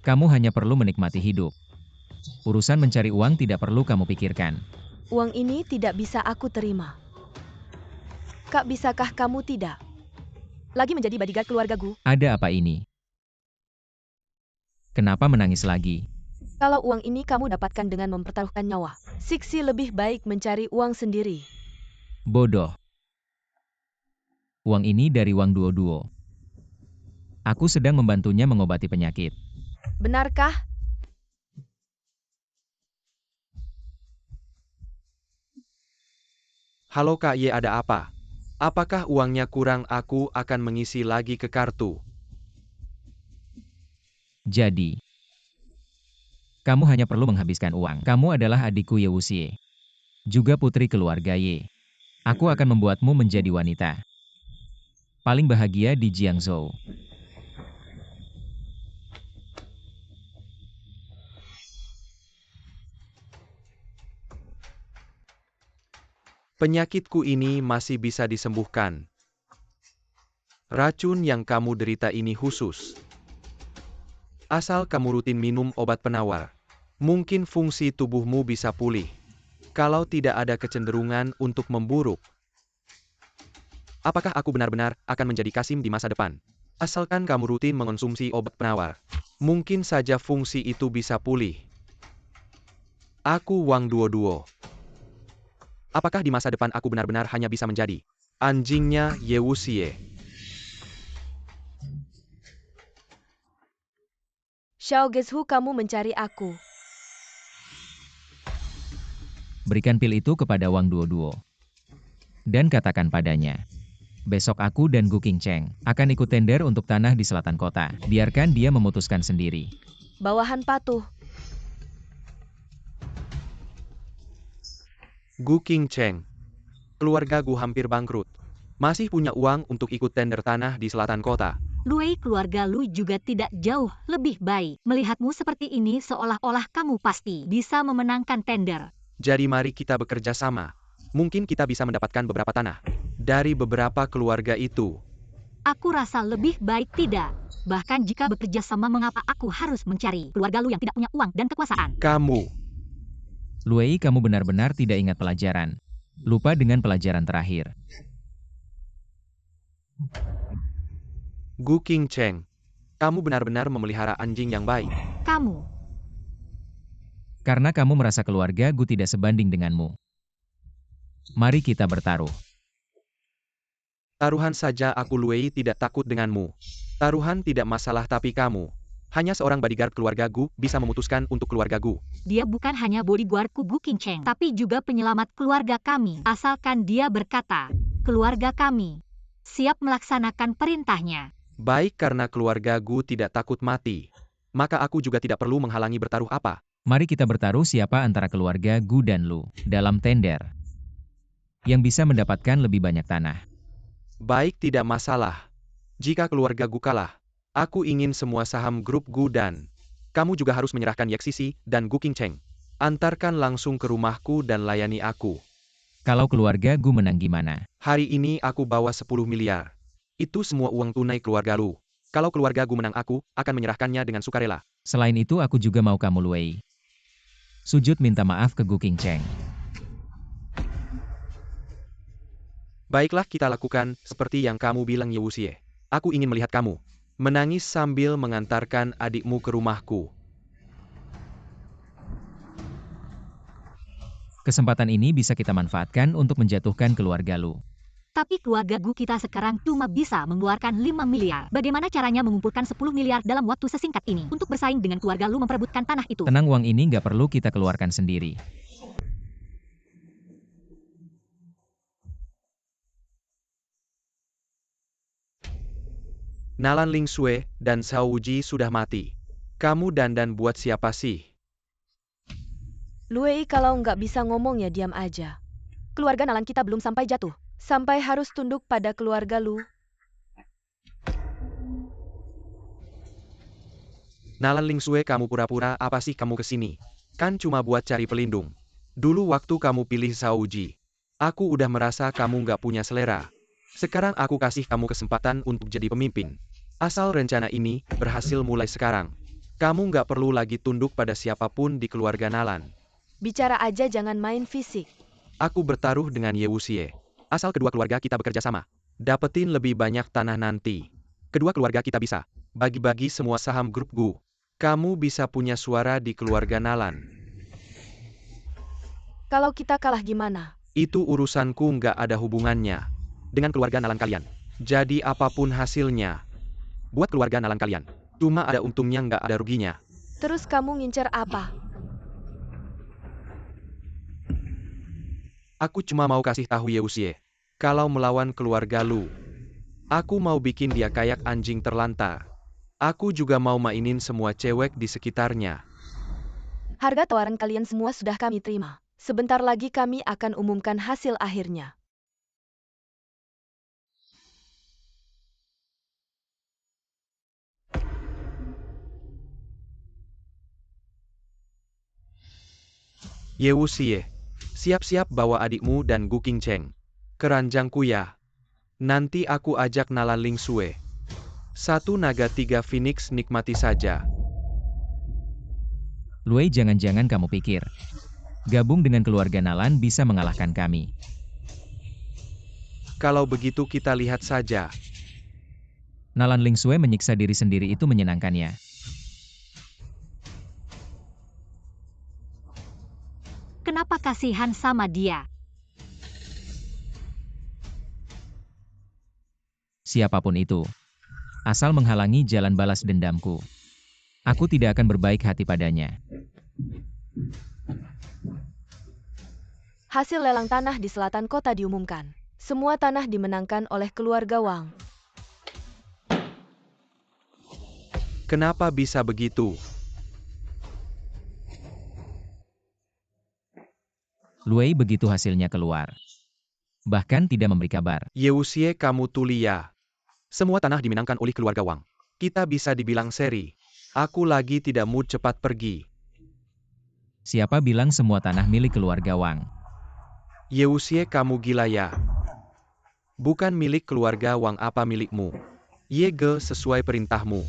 Kamu hanya perlu menikmati hidup. Urusan mencari uang tidak perlu kamu pikirkan. Uang ini tidak bisa aku terima. Kak, bisakah kamu tidak lagi menjadi bodyguard keluargaku? Ada apa ini? Kenapa menangis lagi? Kalau uang ini kamu dapatkan dengan mempertaruhkan nyawa, Siksi lebih baik mencari uang sendiri. Bodoh. Uang ini dari Wang Duo-Duo. Aku sedang membantunya mengobati penyakit. Benarkah? Halo Kak Ye, ada apa? Apakah uangnya kurang? Aku akan mengisi lagi ke kartu. Jadi, kamu hanya perlu menghabiskan uang. Kamu adalah adikku Yewusie. Juga putri keluarga Ye. Aku akan membuatmu menjadi wanita paling bahagia di Jiangzhou. Penyakitku ini masih bisa disembuhkan. Racun yang kamu derita ini khusus. Asal kamu rutin minum obat penawar, mungkin fungsi tubuhmu bisa pulih. Kalau tidak ada kecenderungan untuk memburuk. Apakah aku benar-benar akan menjadi Kasim di masa depan? Asalkan kamu rutin mengonsumsi obat penawar, mungkin saja fungsi itu bisa pulih. Aku Wang Duo-Duo. Apakah di masa depan aku benar-benar hanya bisa menjadi anjingnya Yewusie? Xiao Gezhu, kamu mencari aku. Berikan pil itu kepada Wang Duo-Duo. Dan katakan padanya, besok aku dan Gu Qingcheng akan ikut tender untuk tanah di selatan kota. Biarkan dia memutuskan sendiri. Bawahan patuh. Gu Qingcheng. Keluarga Gu hampir bangkrut. Masih punya uang untuk ikut tender tanah di selatan kota. Lui, keluarga Lu juga tidak jauh lebih baik. Melihatmu seperti ini seolah-olah kamu pasti bisa memenangkan tender. Jadi mari kita bekerja sama. Mungkin kita bisa mendapatkan beberapa tanah dari beberapa keluarga itu. Aku rasa lebih baik tidak. Bahkan jika bekerja sama, mengapa aku harus mencari keluarga Lu yang tidak punya uang dan kekuasaan? Kamu. Luei, kamu benar-benar tidak ingat pelajaran. Lupa dengan pelajaran terakhir. Gu Qingcheng. Kamu benar-benar memelihara anjing yang baik. Kamu. Karena kamu merasa keluarga Gu tidak sebanding denganmu. Mari kita bertaruh. Taruhan saja, aku Luei tidak takut denganmu. Taruhan tidak masalah, tapi kamu. Hanya seorang bodyguard keluarga Gu bisa memutuskan untuk keluarga Gu. Dia bukan hanya bodyguardku Gu Qingcheng, tapi juga penyelamat keluarga kami. Asalkan dia berkata, keluarga kami siap melaksanakan perintahnya. Baik, karena keluarga Gu tidak takut mati, maka aku juga tidak perlu menghalangi bertaruh apa. Mari kita bertaruh siapa antara keluarga Gu dan Lu dalam tender yang bisa mendapatkan lebih banyak tanah. Baik, tidak masalah. Jika keluarga Gu kalah, aku ingin semua saham grup Gu dan kamu juga harus menyerahkan Yeksisi dan Gu Qingcheng. Antarkan langsung ke rumahku dan layani aku. Kalau keluarga Gu menang gimana? Hari ini aku bawa 10 miliar. Itu semua uang tunai keluarga Lu. Kalau keluarga Gu menang, aku akan menyerahkannya dengan sukarela. Selain itu aku juga mau kamu Luei. Sujud minta maaf ke Gu Qingcheng. Baiklah, kita lakukan seperti yang kamu bilang Yewusie. Aku ingin melihat kamu menangis sambil mengantarkan adikmu ke rumahku. Kesempatan ini bisa kita manfaatkan untuk menjatuhkan keluarga Lu. Tapi keluarga Gu kita sekarang cuma bisa mengeluarkan 5 miliar. Bagaimana caranya mengumpulkan 10 miliar dalam waktu sesingkat ini untuk bersaing dengan keluarga Lu memperebutkan tanah itu? Tenang, uang ini nggak perlu kita keluarkan sendiri. Nalan Ling Sui dan Xiao Wuji sudah mati. Kamu dandan buat siapa sih? Luei, kalau nggak bisa ngomong ya diam aja. Keluarga Nalan kita belum sampai jatuh. Sampai harus tunduk pada keluarga Lu. Nalan Lingsue, kamu pura-pura apa sih kamu kesini? Kan cuma buat cari pelindung. Dulu waktu kamu pilih Shaoji, aku udah merasa kamu nggak punya selera. Sekarang aku kasih kamu kesempatan untuk jadi pemimpin. Asal rencana ini berhasil mulai sekarang, kamu nggak perlu lagi tunduk pada siapapun di keluarga Nalan. Bicara aja, jangan main fisik. Aku bertaruh dengan Ye Wuxie. Asal kedua keluarga kita bekerja sama, dapetin lebih banyak tanah nanti. Kedua keluarga kita bisa bagi-bagi semua saham grup Gu. Kamu bisa punya suara di keluarga Nalan. Kalau kita kalah gimana? Itu urusanku, nggak ada hubungannya dengan keluarga Nalan kalian. Jadi apapun hasilnya, buat keluarga Nalan kalian, cuma ada untungnya nggak ada ruginya. Terus kamu ngincer apa? Aku cuma mau kasih tahu Ye Wuxie, kalau melawan keluarga Lu, aku mau bikin dia kayak anjing terlantar. Aku juga mau mainin semua cewek di sekitarnya. Harga tawaran kalian semua sudah kami terima. Sebentar lagi kami akan umumkan hasil akhirnya. Ye Wuxie, siap-siap bawa adikmu dan Gu Qingcheng ke ranjangku ya. Nanti aku ajak Nalan Lingsue. 1 naga 3 phoenix, nikmati saja. Luei, jangan-jangan kamu pikir gabung dengan keluarga Nalan bisa mengalahkan kami. Kalau begitu kita lihat saja. Nalan Lingsue menyiksa diri sendiri itu menyenangkannya. Kenapa kasihan sama dia? Siapapun itu, asal menghalangi jalan balas dendamku, aku tidak akan berbaik hati padanya. Hasil lelang tanah di selatan kota diumumkan. Semua tanah dimenangkan oleh keluarga Wang. Kenapa bisa begitu? Luei begitu hasilnya keluar, bahkan tidak memberi kabar. Ye Wuxie, kamu tuli ya. Semua tanah dimenangkan oleh keluarga Wang. Kita bisa dibilang seri. Aku lagi tidak mood cepat pergi. Siapa bilang semua tanah milik keluarga Wang? Ye Wuxie, kamu gila ya. Bukan milik keluarga Wang, apa milikmu? Ye Ge, sesuai perintahmu.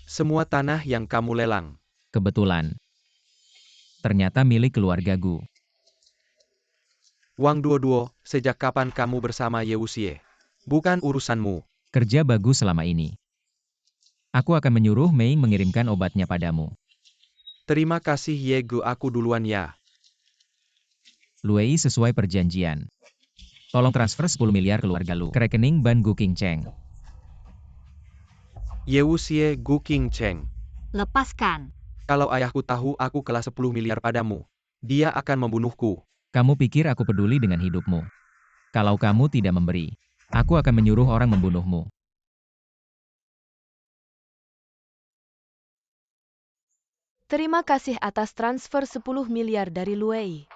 Semua tanah yang kamu lelang. Kebetulan, ternyata milik keluarga Gu. Wang Duo, sejak kapan kamu bersama Ye Wuxie? Bukan urusanmu. Kerja bagus selama ini. Aku akan menyuruh Mei mengirimkan obatnya padamu. Terima kasih Ye Ge, aku duluan ya. Luei, sesuai perjanjian, tolong transfer 10 miliar keluarga Lu ke rekening Ban Gu Qingcheng. Ye Wuxie, Gu Qingcheng. Lepaskan. Kalau ayahku tahu aku kelas 10 miliar padamu, dia akan membunuhku. Kamu pikir aku peduli dengan hidupmu? Kalau kamu tidak memberi, aku akan menyuruh orang membunuhmu. Terima kasih atas transfer 10 miliar dari Luei.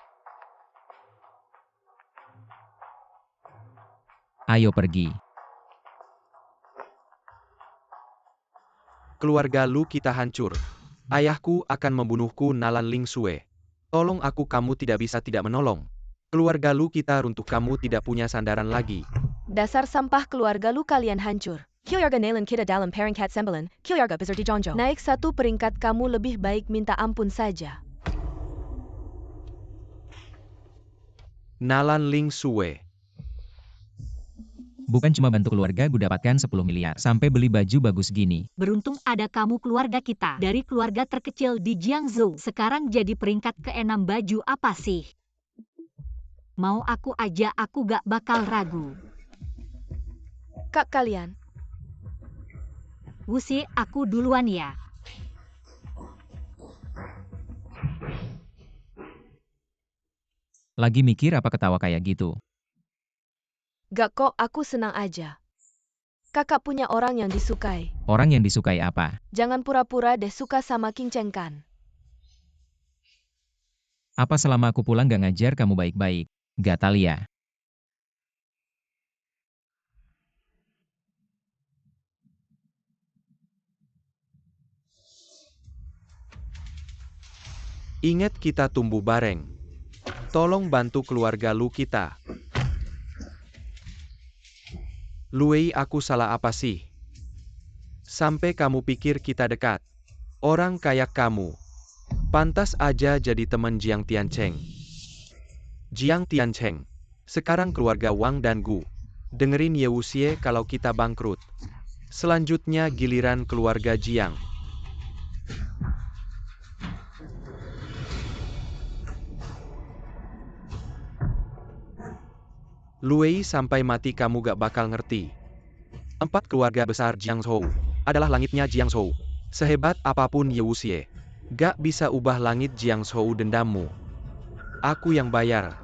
Ayo pergi. Keluarga Lu kita hancur. Ayahku akan membunuhku, Nalan Lingsue. Tolong aku, kamu tidak bisa tidak menolong. Keluarga Lu kita runtuh, kamu tidak punya sandaran lagi. Dasar sampah keluarga Lu, kalian hancur. Keluarga Nalan kita dalam peringkat 9, keluarga besar di Zhongzhou. Naik 1 peringkat, kamu lebih baik minta ampun saja. Nalan Lingsue. Bukan cuma bantu keluarga Gu dapatkan 10 miliar, sampai beli baju bagus gini. Beruntung ada kamu, keluarga kita. Dari keluarga terkecil di Jiangzhou, sekarang jadi peringkat ke-6. Baju apa sih? Mau aku aja, aku gak bakal ragu. Kak kalian, Wuxie, aku duluan ya. Lagi mikir apa ketawa kayak gitu? gak kok, aku senang aja. Kakak punya orang yang disukai. Orang yang disukai apa? Jangan pura-pura deh suka sama Qingcheng kan. Apa selama aku pulang gak ngajar kamu baik-baik, Gatalia? Ingat kita tumbuh bareng. Tolong bantu keluarga Lu kita. Luei, aku salah apa sih? Sampai kamu pikir kita dekat. Orang kayak kamu. Pantas aja jadi teman Jiang Tiancheng. Jiang Tiancheng. Sekarang keluarga Wang dan Gu. Dengerin Ye Wuxie kalau kita bangkrut. Selanjutnya giliran keluarga Jiang. Luei, sampai mati kamu gak bakal ngerti. 4 keluarga besar Jiangzhou adalah langitnya Jiangzhou. Sehebat apapun Ye Wuxie, gak bisa ubah langit Jiangzhou dendammu. Aku yang bayar.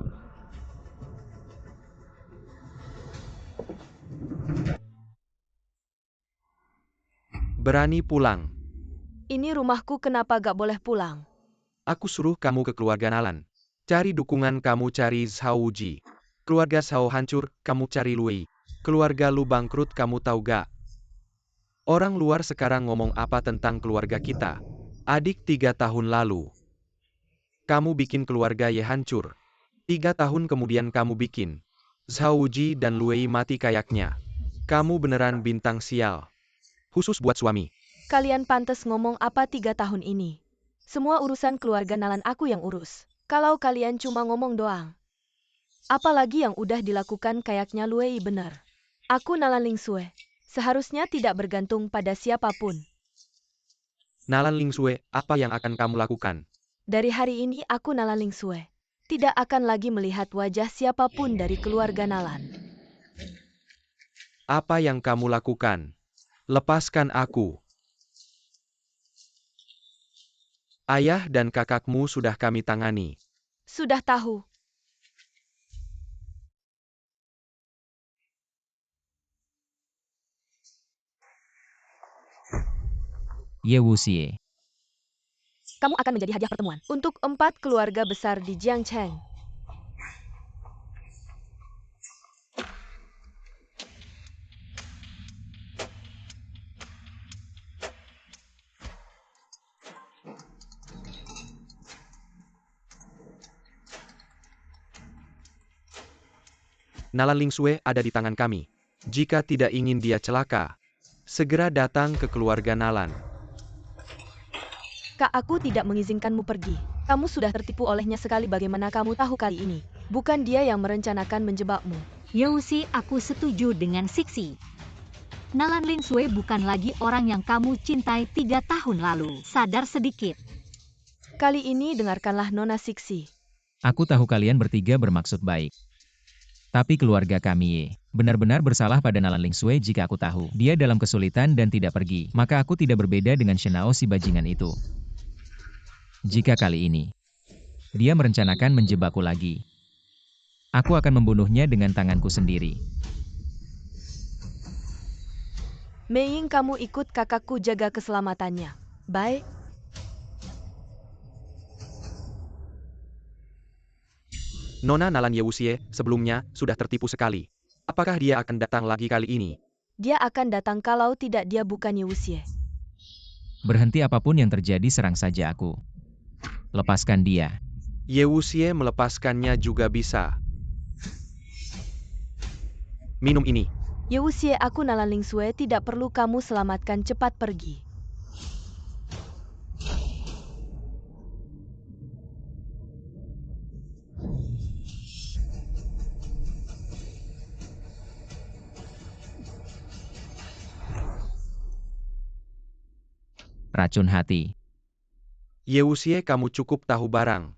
Berani pulang. Ini rumahku, kenapa gak boleh pulang? Aku suruh kamu ke keluarga Nalan. Cari dukungan, kamu cari Zhao Wuji. Keluarga Zhao hancur, kamu cari Luei. Keluarga Lu bangkrut, kamu tahu gak? Orang luar sekarang ngomong apa tentang keluarga kita? Adik 3 tahun lalu. Kamu bikin keluarga Ye hancur. 3 tahun kemudian kamu bikin Zhao Wuji dan Luei mati kayaknya. Kamu beneran bintang sial. Khusus buat suami. Kalian pantas ngomong apa 3 tahun ini. Semua urusan keluarga Nalan aku yang urus. Kalau kalian cuma ngomong doang. Apalagi yang udah dilakukan kayaknya Luei benar. Aku Nalan Lingsue. Seharusnya tidak bergantung pada siapapun. Nalan Lingsue, apa yang akan kamu lakukan? Dari hari ini aku Nalan Lingsue. Tidak akan lagi melihat wajah siapapun dari keluarga Nalan. Apa yang kamu lakukan? Lepaskan aku. Ayah dan kakakmu sudah kami tangani. Sudah tahu. Ye Wuxie. Kamu akan menjadi hadiah pertemuan untuk 4 keluarga besar di Jiangcheng. Nalan Lingsue ada di tangan kami. Jika tidak ingin dia celaka, segera datang ke keluarga Nalan. Kak, aku tidak mengizinkanmu pergi. Kamu sudah tertipu olehnya sekali. Bagaimana kamu tahu kali ini? Bukan dia yang merencanakan menjebakmu. Ye Wuxie, aku setuju dengan Sixi. Nalan Lingsue bukan lagi orang yang kamu cintai 3 tahun lalu. Sadar sedikit. Kali ini dengarkanlah Nona Sixi. Aku tahu kalian bertiga bermaksud baik. Tapi keluarga kami Ye benar-benar bersalah pada Nalan Lingsue. Jika aku tahu dia dalam kesulitan dan tidak pergi, maka aku tidak berbeda dengan Shenao si bajingan itu. Jika kali ini dia merencanakan menjebakku lagi, aku akan membunuhnya dengan tanganku sendiri. Meiying, kamu ikut kakakku jaga keselamatannya. Baik. Nona Nalan Ye Wuxie sebelumnya sudah tertipu sekali. Apakah dia akan datang lagi kali ini? Dia akan datang, kalau tidak dia bukan Ye Wuxie. Berhenti, apapun yang terjadi serang saja aku. Lepaskan dia. Ye Wuxie melepaskannya juga bisa. Minum ini. Ye Wuxie, aku Nalan Lingsue, tidak perlu kamu selamatkan, cepat pergi. Racun hati. Ye Wuxie, kamu cukup tahu barang.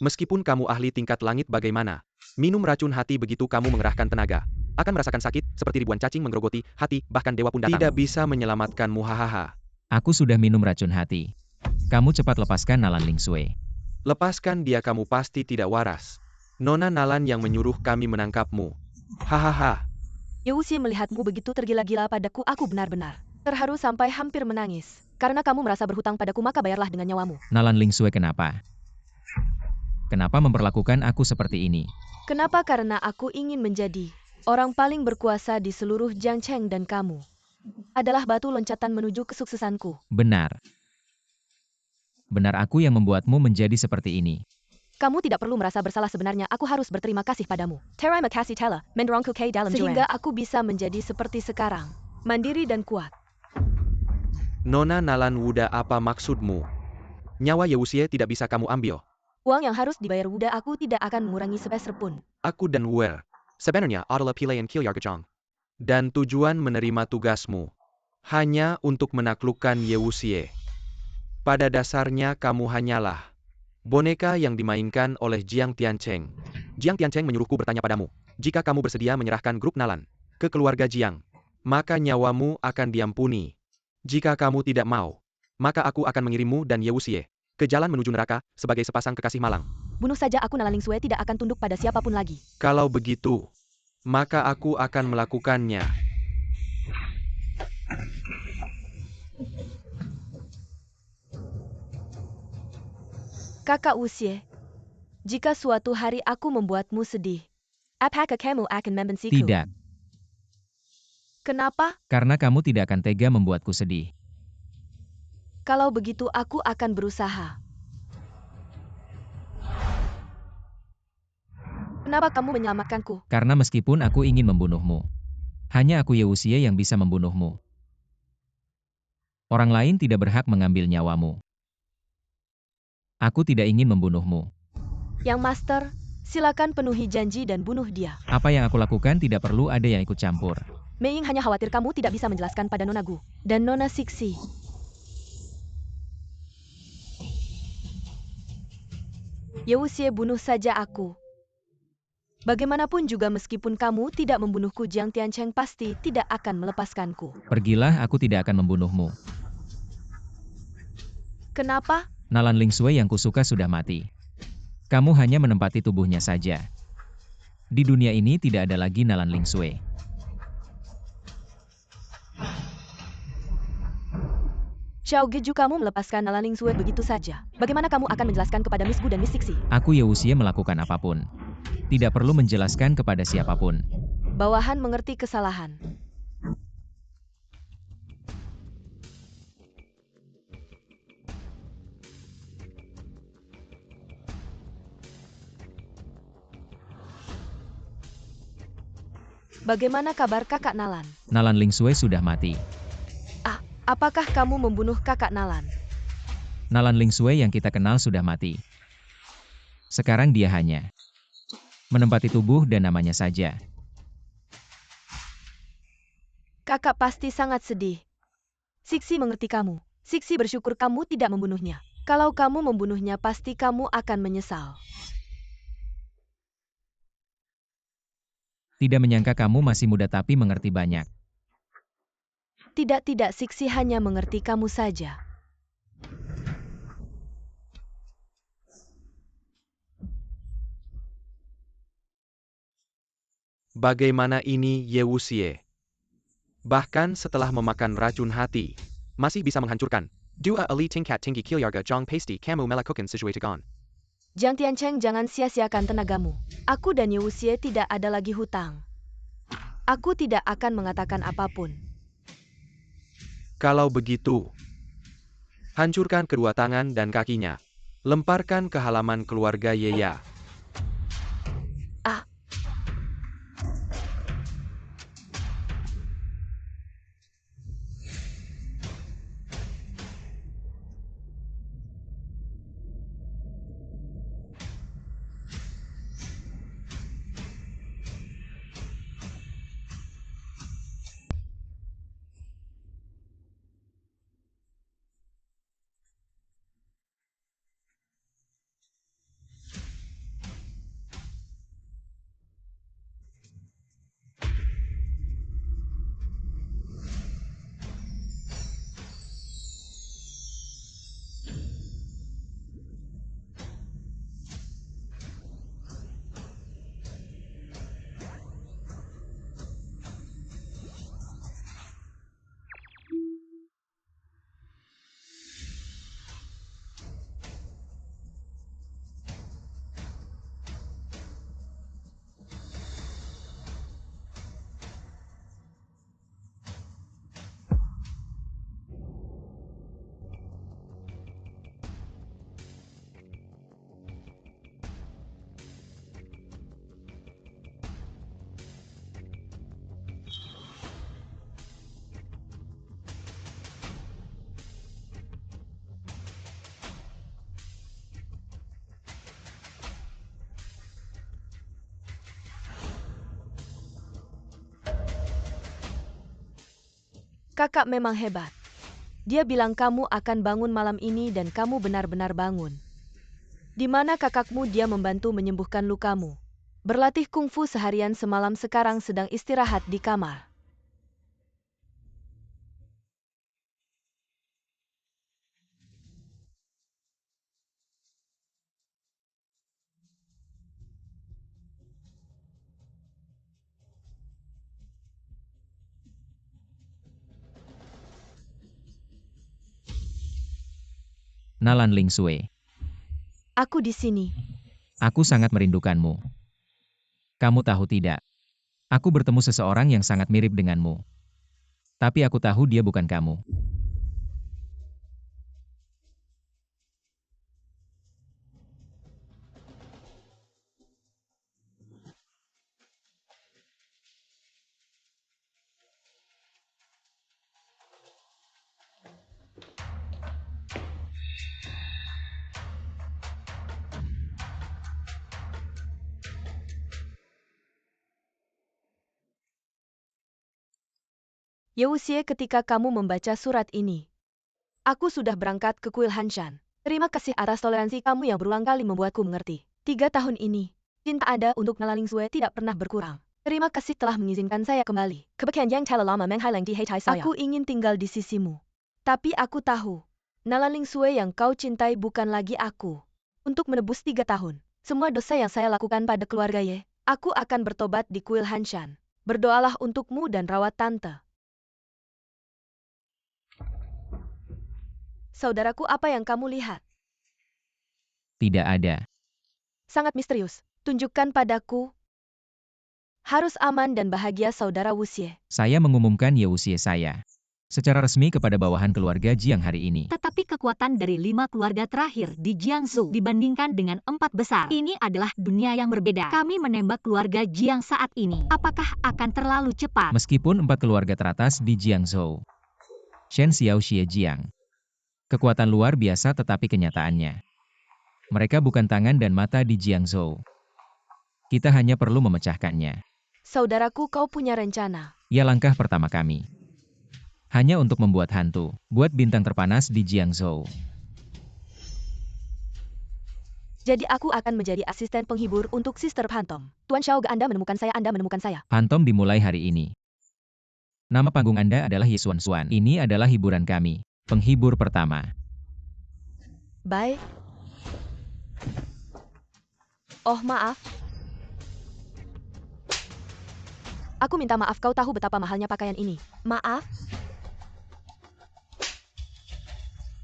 Meskipun kamu ahli tingkat langit bagaimana, minum racun hati begitu kamu mengerahkan tenaga, akan merasakan sakit, seperti ribuan cacing menggerogoti hati, bahkan dewa pun datang. Tidak bisa menyelamatkanmu, hahaha. Aku sudah minum racun hati. Kamu cepat lepaskan Nalan Lingsue. Lepaskan dia, kamu pasti tidak waras. Nona Nalan yang menyuruh kami menangkapmu. Hahaha. Ye Wuxie, melihatmu begitu tergila-gila padaku, aku benar-benar terharu sampai hampir menangis. Karena kamu merasa berhutang padaku, maka bayarlah dengan nyawamu. Nalan Lingsue, kenapa? Kenapa memperlakukan aku seperti ini? Kenapa? Karena aku ingin menjadi orang paling berkuasa di seluruh Jiangcheng dan kamu adalah batu loncatan menuju kesuksesanku. Benar. Benar aku yang membuatmu menjadi seperti ini. Kamu tidak perlu merasa bersalah sebenarnya. Aku harus berterima kasih padamu. Terima kasih Tela, mendorongku ke dalam sehingga aku bisa menjadi seperti sekarang. Mandiri dan kuat. Nona Nalan Wuda, apa maksudmu? Nyawa Yewusie tidak bisa kamu ambil. Uang yang harus dibayar Wuda aku tidak akan mengurangi sepeser pun. Aku dan Wer sebenarnya adalah pilihan Kilyargajong. Dan tujuan menerima tugasmu hanya untuk menaklukkan Yewusie. Pada dasarnya kamu hanyalah boneka yang dimainkan oleh Jiang Tiancheng. Jiang Tiancheng menyuruhku bertanya padamu, jika kamu bersedia menyerahkan grup Nalan ke keluarga Jiang, maka nyawamu akan diampuni. Jika kamu tidak mau, maka aku akan mengirimmu dan Yewusie ke jalan menuju neraka sebagai sepasang kekasih malang. Bunuh saja aku, Nala Lingsue tidak akan tunduk pada siapapun lagi. Kalau begitu, maka aku akan melakukannya. Kakak Wuxie, jika suatu hari aku membuatmu sedih, apakah kamu akan membenciku? Tidak. Kenapa? Karena kamu tidak akan tega membuatku sedih. Kalau begitu aku akan berusaha. Kenapa kamu menyelamatkanku? Karena meskipun aku ingin membunuhmu, hanya aku Yewusie yang bisa membunuhmu. Orang lain tidak berhak mengambil nyawamu. Aku tidak ingin membunuhmu. Yang Master, silakan penuhi janji dan bunuh dia. Apa yang aku lakukan tidak perlu ada yang ikut campur. Mei Ying hanya khawatir kamu tidak bisa menjelaskan pada Nona Gu dan Nona Sixi. Yewusie, bunuh saja aku. Bagaimanapun juga meskipun kamu tidak membunuhku, Jiang Tiancheng pasti tidak akan melepaskanku. Pergilah, aku tidak akan membunuhmu. Kenapa? Nalan Lingsue yang kusuka sudah mati. Kamu hanya menempati tubuhnya saja. Di dunia ini tidak ada lagi Nalan Lingsue. Xiao Geju, kamu melepaskan Nala Lingsue begitu saja. Bagaimana kamu akan menjelaskan kepada Miss Gu dan Miss Sixi? Aku Yewusie melakukan apapun. Tidak perlu menjelaskan kepada siapapun. Bawahan mengerti kesalahan. Bagaimana kabar kakak Nalan? Nalan Lingsue sudah mati. Apakah kamu membunuh kakak Nalan? Nalan Lingsue yang kita kenal sudah mati. Sekarang dia hanya menempati tubuh dan namanya saja. Kakak pasti sangat sedih. Sixi mengerti kamu. Sixi bersyukur kamu tidak membunuhnya. Kalau kamu membunuhnya pasti kamu akan menyesal. Tidak menyangka kamu masih muda tapi mengerti banyak. Tidak, Sixi hanya mengerti kamu saja. Bagaimana ini Yewusie? Bahkan setelah memakan racun hati, masih bisa menghancurkan. Dua ali tingkat tinggi Kilyargajong pasti kamu melakukan sesuatu tegon. Jiang Tiancheng, jangan sia-siakan tenagamu. Aku dan Yewusie tidak ada lagi hutang. Aku tidak akan mengatakan apapun. Kalau begitu, hancurkan kedua tangan dan kakinya. Lemparkan ke halaman keluarga Yeya. Kakak memang hebat. Dia bilang kamu akan bangun malam ini dan kamu benar-benar bangun. Di mana kakakmu dia membantu menyembuhkan lukamu. Berlatih kungfu seharian semalam sekarang sedang istirahat di kamar. Nalan Ling Sue. Aku di sini. Aku sangat merindukanmu. Kamu tahu tidak? Aku bertemu seseorang yang sangat mirip denganmu. Tapi aku tahu dia bukan kamu. Yewusie, ketika kamu membaca surat ini, aku sudah berangkat ke kuil Hanshan. Terima kasih atas toleransi kamu yang berulang kali membuatku mengerti. 3 tahun ini, cinta Anda untuk Nalan Ling Sue tidak pernah berkurang. Terima kasih telah mengizinkan saya kembali. Aku ingin tinggal di sisimu. Tapi aku tahu, Nalan Ling Sue yang kau cintai bukan lagi aku. Untuk menebus 3 tahun, semua dosa yang saya lakukan pada keluarga Ye, aku akan bertobat di kuil Hanshan. Berdoalah untukmu dan rawat tante. Saudaraku, apa yang kamu lihat? Tidak ada. Sangat misterius. Tunjukkan padaku. Harus aman dan bahagia saudara Wuxie. Saya mengumumkan Yewusie saya secara resmi kepada bawahan keluarga Jiang hari ini. Tetapi kekuatan dari 5 keluarga terakhir di Jiangsu dibandingkan dengan 4 besar. Ini adalah dunia yang berbeda. Kami menembak keluarga Jiang saat ini. Apakah akan terlalu cepat? Meskipun 4 keluarga teratas di Jiangzhou, Shen Xiao Xie Jiang, kekuatan luar biasa tetapi kenyataannya, mereka bukan tangan dan mata di Jiangzhou. Kita hanya perlu memecahkannya. Saudaraku, kau punya rencana. Ya, langkah pertama kami hanya untuk membuat hantu, buat bintang terpanas di Jiangzhou. Jadi aku akan menjadi asisten penghibur untuk Sister Phantom. Tuan Xiao, Anda menemukan saya, Anda menemukan saya. Phantom dimulai hari ini. Nama panggung Anda adalah Yisuan Suan. Ini adalah hiburan kami. Penghibur pertama. Bye. Oh, maaf. Aku minta maaf, kau tahu betapa mahalnya pakaian ini. Maaf?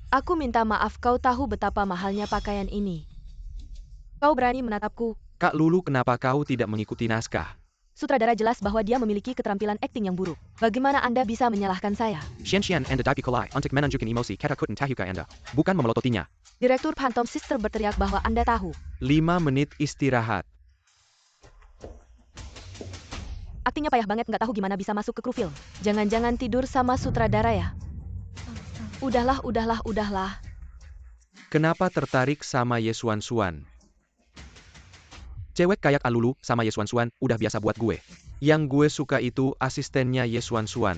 Aku minta maaf, kau tahu betapa mahalnya pakaian ini. Kau berani menatapku. Kak Lulu, kenapa kau tidak mengikuti naskah? Sutradara jelas bahwa dia memiliki keterampilan akting yang buruk. Bagaimana Anda bisa menyalahkan saya? Xian Anda dapat kulai untuk menunjukkan emosi ketakutan tahuka Anda, bukan memelototinya. Direktur Phantom Sister berteriak bahwa Anda tahu. 5 menit istirahat. Aktingnya payah banget, nggak tahu gimana bisa masuk ke kru film. Jangan-jangan tidur sama sutradara ya? Udahlah. Kenapa tertarik sama Yesuan Suan? Cewek kayak Alulu sama Yesuan Suan udah biasa buat gue. Yang gue suka itu asistennya Yesuan Suan.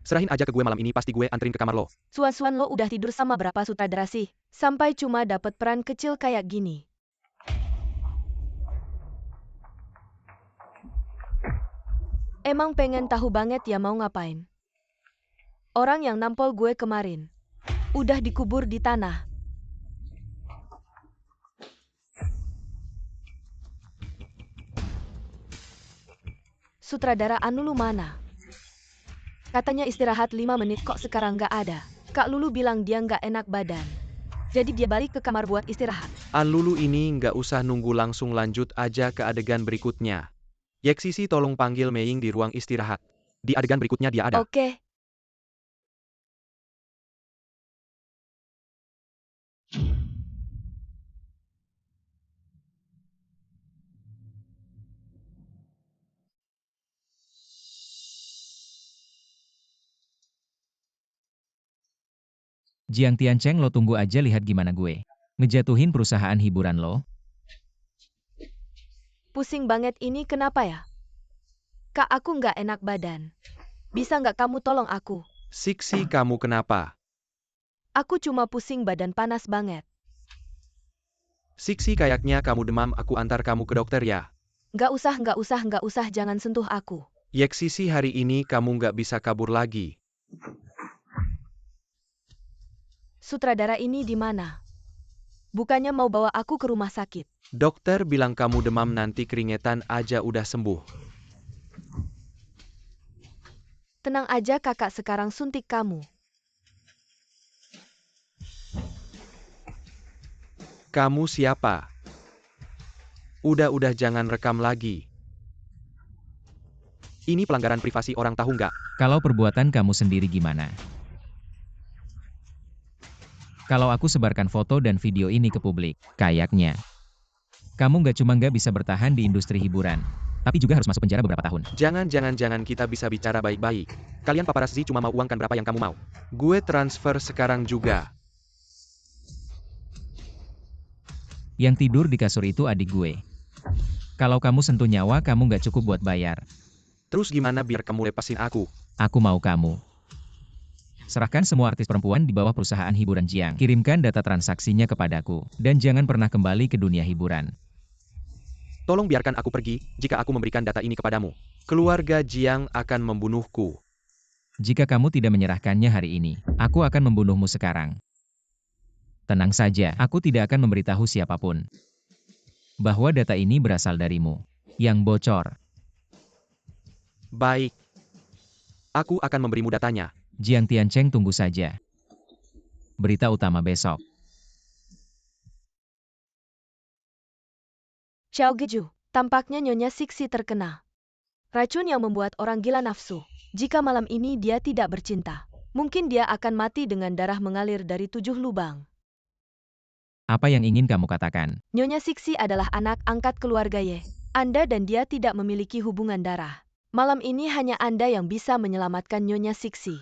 Serahin aja ke gue malam ini, pasti gue anterin ke kamar lo. Suan lo udah tidur sama berapa sutradara sih? Sampai cuma dapet peran kecil kayak gini. Emang pengen tahu banget ya mau ngapain? Orang yang nampol gue kemarin udah dikubur di tanah. Sutradara Anulu mana? Katanya istirahat 5 menit, kok sekarang nggak ada. Kak Lulu bilang dia nggak enak badan. Jadi dia balik ke kamar buat istirahat. Anlulu ini nggak usah nunggu, langsung lanjut aja ke adegan berikutnya. Yeksisi, tolong panggil Meiying di ruang istirahat. Di adegan berikutnya dia ada. Oke. Jiang Tiancheng, lo tunggu aja lihat gimana gue ngejatuhin perusahaan hiburan lo. Pusing banget ini, kenapa ya? Kak, aku nggak enak badan. Bisa nggak kamu tolong aku? Siksi, kamu kenapa? Aku cuma pusing badan panas banget. Siksi, kayaknya kamu demam, aku antar kamu ke dokter ya. Nggak usah, jangan sentuh aku. Yeksisi, hari ini kamu nggak bisa kabur lagi. Sutradara ini di mana? Bukannya mau bawa aku ke rumah sakit. Dokter bilang kamu demam, nanti keringetan aja udah sembuh. Tenang aja kakak, sekarang suntik kamu. Kamu siapa? Udah jangan rekam lagi. Ini pelanggaran privasi orang, tahu nggak? Kalau perbuatan kamu sendiri gimana? Kalau aku sebarkan foto dan video ini ke publik, kayaknya kamu nggak bisa bertahan di industri hiburan, tapi juga harus masuk penjara beberapa tahun. Jangan, kita bisa bicara baik-baik. Kalian paparazzi cuma mau uang, kan? Berapa yang kamu mau? Gue transfer sekarang juga. Yang tidur di kasur itu adik gue. Kalau kamu sentuh nyawa, kamu nggak cukup buat bayar. Terus gimana biar kamu lepasin aku? Aku mau kamu serahkan semua artis perempuan di bawah perusahaan hiburan Jiang. Kirimkan data transaksinya kepadaku, dan jangan pernah kembali ke dunia hiburan. Tolong biarkan aku pergi, jika aku memberikan data ini kepadamu. Keluarga Jiang akan membunuhku. Jika kamu tidak menyerahkannya hari ini, aku akan membunuhmu sekarang. Tenang saja, aku tidak akan memberitahu siapapun bahwa data ini berasal darimu. Yang bocor. Baik. Aku akan memberimu datanya. Jiang Tiancheng, tunggu saja. Berita utama besok. Xiao Geju, tampaknya Nyonya Siksi terkena racun yang membuat orang gila nafsu. Jika malam ini dia tidak bercinta, mungkin dia akan mati dengan darah mengalir dari 7 lubang. Apa yang ingin kamu katakan? Nyonya Siksi adalah anak angkat keluarga Ye. Anda dan dia tidak memiliki hubungan darah. Malam ini hanya Anda yang bisa menyelamatkan Nyonya Siksi.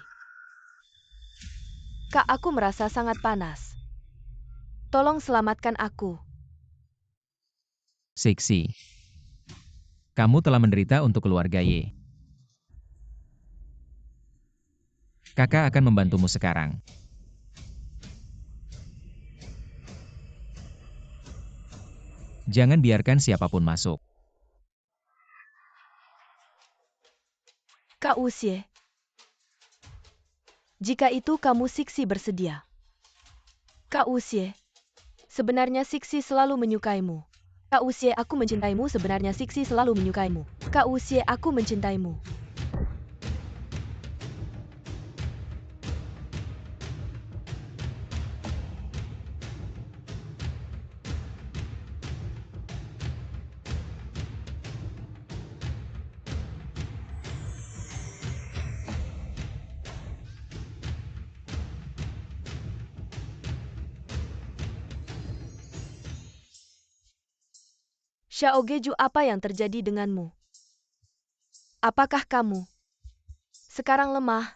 Kak, aku merasa sangat panas. Tolong selamatkan aku. Siksi, kamu telah menderita untuk keluarga Ye. Kakak akan membantumu sekarang. Jangan biarkan siapapun masuk. Kak Wuxie, jika itu kamu Siksi bersedia. Kak Wuxie, sebenarnya Siksi selalu menyukaimu. Kak Wuxie, aku mencintaimu, sebenarnya Siksi selalu menyukaimu. Kak Wuxie, aku mencintaimu. Xiao Geju, apa yang terjadi denganmu? Apakah kamu sekarang lemah?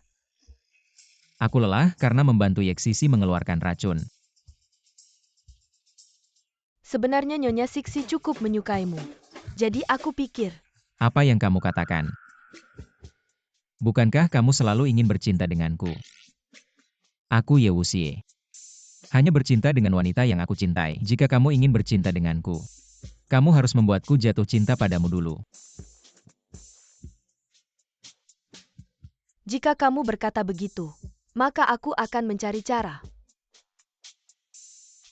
Aku lelah karena membantu Yeksisi mengeluarkan racun. Sebenarnya Nyonya Siksi cukup menyukaimu. Jadi aku pikir, Apa yang kamu katakan? Bukankah kamu selalu ingin bercinta denganku? Aku Ye Wuxie. Hanya bercinta dengan wanita yang aku cintai. Jika kamu ingin bercinta denganku, kamu harus membuatku jatuh cinta padamu dulu. jika kamu berkata begitu, maka aku akan mencari cara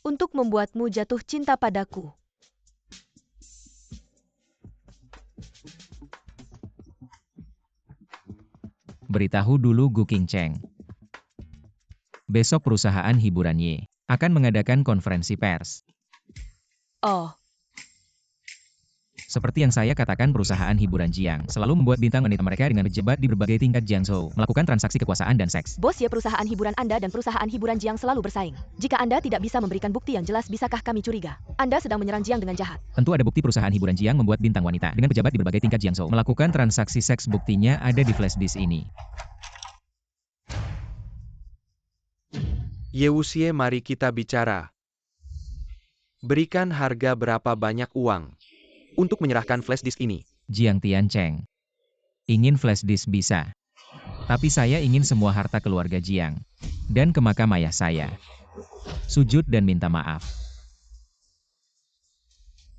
untuk membuatmu jatuh cinta padaku. Beritahu dulu Gu Qingcheng. Besok perusahaan hiburan Ye akan mengadakan konferensi pers. Oh, Seperti yang saya katakan, perusahaan hiburan Jiang selalu membuat bintang wanita mereka dengan berjebat di berbagai tingkat Jiangzhou, melakukan transaksi kekuasaan dan seks. bos ya, perusahaan hiburan Anda dan perusahaan hiburan Jiang selalu bersaing. Jika Anda tidak bisa memberikan bukti yang jelas, bisakah kami curiga Anda sedang menyerang Jiang dengan jahat? Tentu ada bukti perusahaan hiburan Jiang membuat bintang wanita dengan pejabat di berbagai tingkat Jiangzhou melakukan transaksi seks. Buktinya ada di flash disk ini. Ye Wuxie, mari kita bicara. Berikan harga berapa banyak uang untuk menyerahkan flash disk ini? Jiang Tiancheng. Ingin flash disk bisa. Tapi saya ingin semua harta keluarga Jiang. Dan ke makam ayah saya. Sujud dan minta maaf.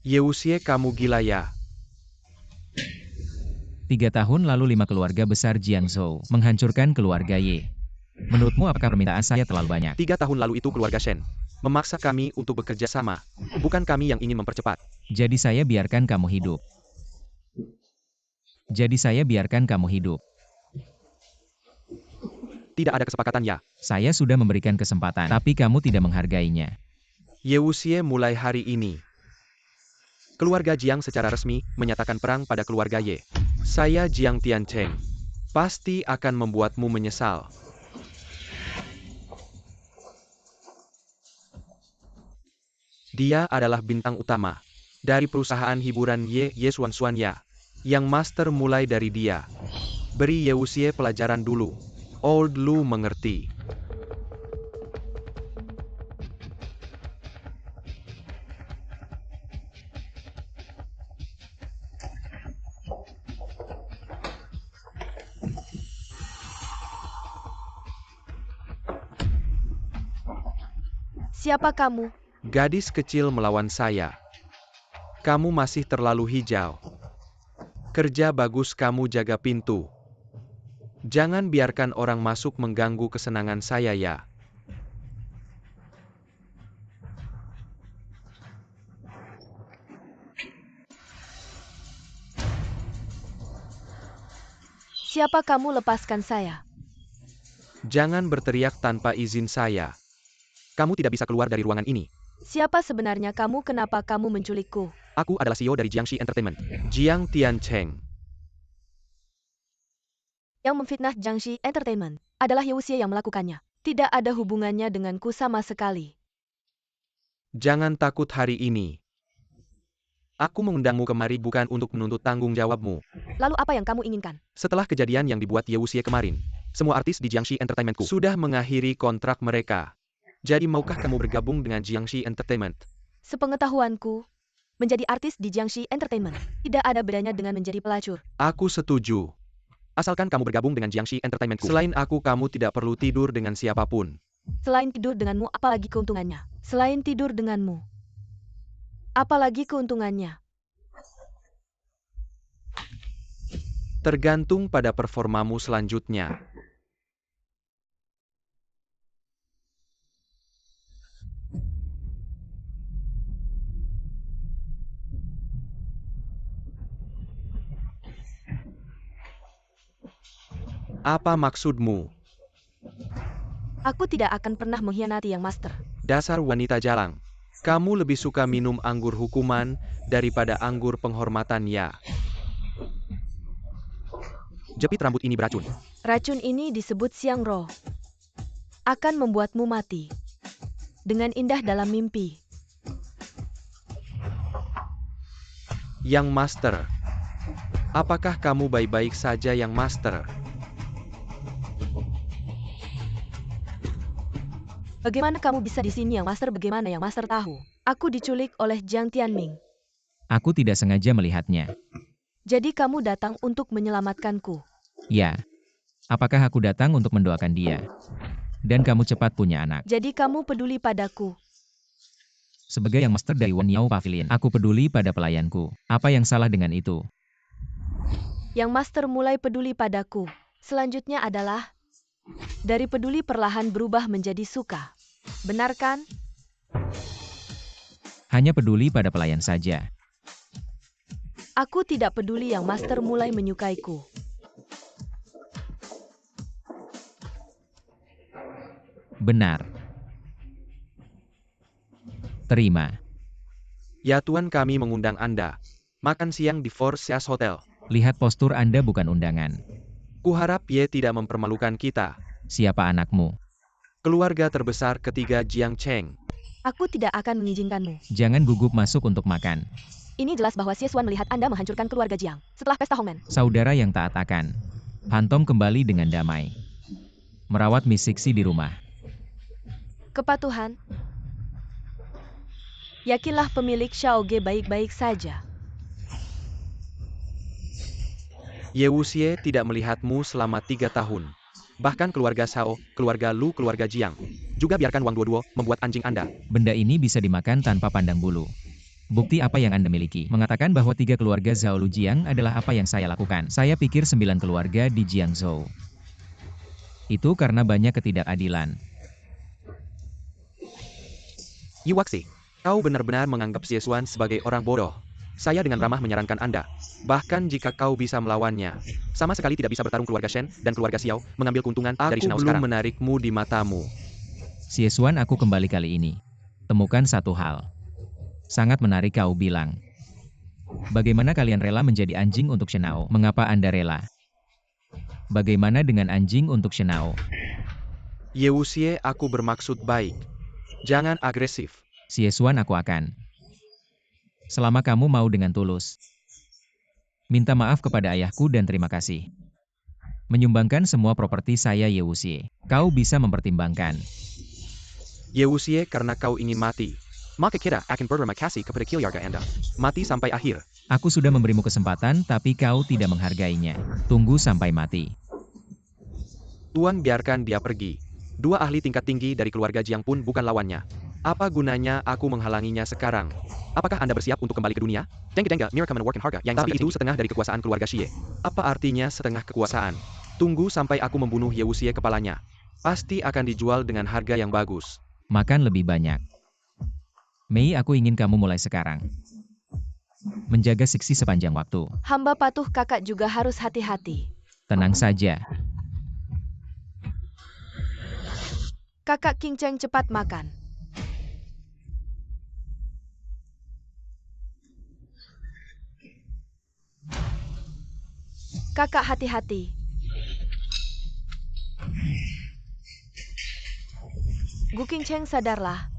Ye Wuxie, kamu gila ya? 3 tahun lalu 5 keluarga besar Jiangzhou menghancurkan keluarga Ye. Menurutmu apakah permintaan saya terlalu banyak? 3 tahun lalu itu keluarga Shen memaksa kami untuk bekerja sama. Bukan kami yang ingin mempercepat. Jadi saya biarkan kamu hidup. Tidak ada kesepakatan ya? Saya sudah memberikan kesempatan, tapi kamu tidak menghargainya. Ye Wuxie, mulai hari ini keluarga Jiang secara resmi menyatakan perang pada keluarga Ye. Saya Jiang Tiancheng. Pasti akan membuatmu menyesal. Dia adalah bintang utama dari perusahaan hiburan Ye Xuanxuan Ya. Yang master mulai dari dia. Beri Ye Wuxie pelajaran dulu. Old Lu mengerti. Siapa kamu? Gadis kecil melawan saya. Kamu masih terlalu hijau. Kerja bagus kamu jaga pintu. Jangan biarkan orang masuk mengganggu kesenangan saya ya. Siapa kamu, lepaskan saya. Jangan berteriak tanpa izin saya. Kamu tidak bisa keluar dari ruangan ini. Siapa sebenarnya kamu? Kenapa kamu menculikku? Aku adalah CEO dari Jiangxi Entertainment. Jiang Tiancheng. Yang memfitnah Jiangxi Entertainment adalah Ye Wuxie yang melakukannya. Tidak ada hubungannya denganku sama sekali. Jangan takut hari ini. Aku mengundangmu kemari bukan untuk menuntut tanggung jawabmu. Lalu apa yang kamu inginkan? Setelah kejadian yang dibuat Ye Wuxie kemarin, semua artis di Jiangxi Entertainmentku sudah mengakhiri kontrak mereka. Jadi maukah kamu bergabung dengan Jiangxi Entertainment? Sepengetahuanku, menjadi artis di Jiangxi Entertainment tidak ada bedanya dengan menjadi pelacur. Aku setuju. Asalkan kamu bergabung dengan Jiangxi Entertainmentku. Selain aku, kamu tidak perlu tidur dengan siapapun. Selain tidur denganmu, apalagi keuntungannya? Selain tidur denganmu, apalagi keuntungannya? Tergantung pada performamu selanjutnya. Apa maksudmu? Aku tidak akan pernah mengkhianati Yang Master. Dasar wanita jalang. Kamu lebih suka minum anggur hukuman daripada anggur penghormatan ya. Jepit rambut ini beracun. Racun ini disebut Siang Roh. Akan membuatmu mati. Dengan indah dalam mimpi. Yang Master. Apakah kamu baik-baik saja Yang Master? Bagaimana kamu bisa di sini Yang Master? Bagaimana Yang Master tahu? Aku diculik oleh Jiang Tianming. Aku tidak sengaja melihatnya. Jadi kamu datang untuk menyelamatkanku. Ya. Apakah aku datang untuk mendoakan dia? Dan kamu cepat punya anak. Jadi kamu peduli padaku. Sebagai Yang Master dari Wanyao Pavilion, aku peduli pada pelayanku. Apa yang salah dengan itu? Yang Master mulai peduli padaku. Selanjutnya adalah dari peduli perlahan berubah menjadi suka. Benar kan? Hanya peduli pada pelayan saja. Aku tidak peduli Yang Master mulai menyukaiku. Benar. Terima. Ya Tuan, kami mengundang Anda. Makan siang di Four Seas Hotel. Lihat postur Anda bukan undangan. Kuharap Ye tidak mempermalukan kita. Siapa anakmu? Keluarga terbesar ketiga Jiang Cheng. Aku tidak akan mengizinkanmu. Jangan gugup masuk untuk makan. Ini jelas bahwa Xie Xuan melihat Anda menghancurkan keluarga Jiang setelah pesta Hongmen. Saudara yang taat akan. Phantom kembali dengan damai. Merawat Miss Sixi di rumah. Kepatuhan. Yakinlah pemilik Xiaoge baik-baik saja. Ye Wuxie tidak melihatmu selama 3 tahun. Bahkan keluarga Sao, keluarga Lu, keluarga Jiang. Juga biarkan Wang Duoduo membuat anjing Anda. Benda ini bisa dimakan tanpa pandang bulu. Bukti apa yang Anda miliki? Mengatakan bahwa 3 keluarga Zhao Lujiang adalah apa yang saya lakukan. Saya pikir 9 keluarga di Jiangzhou. Itu karena banyak ketidakadilan. Yu Waxi, kau benar-benar menganggap Xie Xuan sebagai orang bodoh. Saya dengan ramah menyarankan Anda. Bahkan jika kau bisa melawannya, sama sekali tidak bisa bertarung keluarga Shen dan keluarga Xiao mengambil keuntungan dari Shenao sekarang. Aku belum menarikmu di matamu. Xie Xuan, aku kembali kali ini. Temukan satu hal. Sangat menarik kau bilang. Bagaimana kalian rela menjadi anjing untuk Shenao? Mengapa Anda rela? Bagaimana dengan anjing untuk Shenao? Ye Wuxie, aku bermaksud baik. Jangan agresif. Xie Xuan, aku akan. Selama kamu mau dengan tulus. Minta maaf kepada ayahku dan terima kasih. Menyumbangkan semua properti saya, Ye Wuxie. Kau bisa mempertimbangkan. Ye Wuxie, karena kau ingin mati, maka kita akan berterima kasih kepada keluarga Anda. Mati sampai akhir. Aku sudah memberimu kesempatan, tapi kau tidak menghargainya. Tunggu sampai mati. Tuan, biarkan dia pergi. 2 ahli tingkat tinggi dari keluarga Jiang pun bukan lawannya. Apa gunanya aku menghalanginya sekarang? Apakah Anda bersiap untuk kembali ke dunia? Tengga, mereka menawarkan harga yang tapi itu setengah dari kekuasaan keluarga Xie. Apa artinya setengah kekuasaan? Tunggu sampai aku membunuh Ye Wuxie kepalanya. Pasti akan dijual dengan harga yang bagus. Makan lebih banyak. Mei, aku ingin kamu mulai sekarang. Menjaga Sixi sepanjang waktu. Hamba patuh, kakak juga harus hati-hati. Tenang saja. Kakak King Cheng, cepat makan. Kakak hati-hati. Gu King Cheng, sadarlah.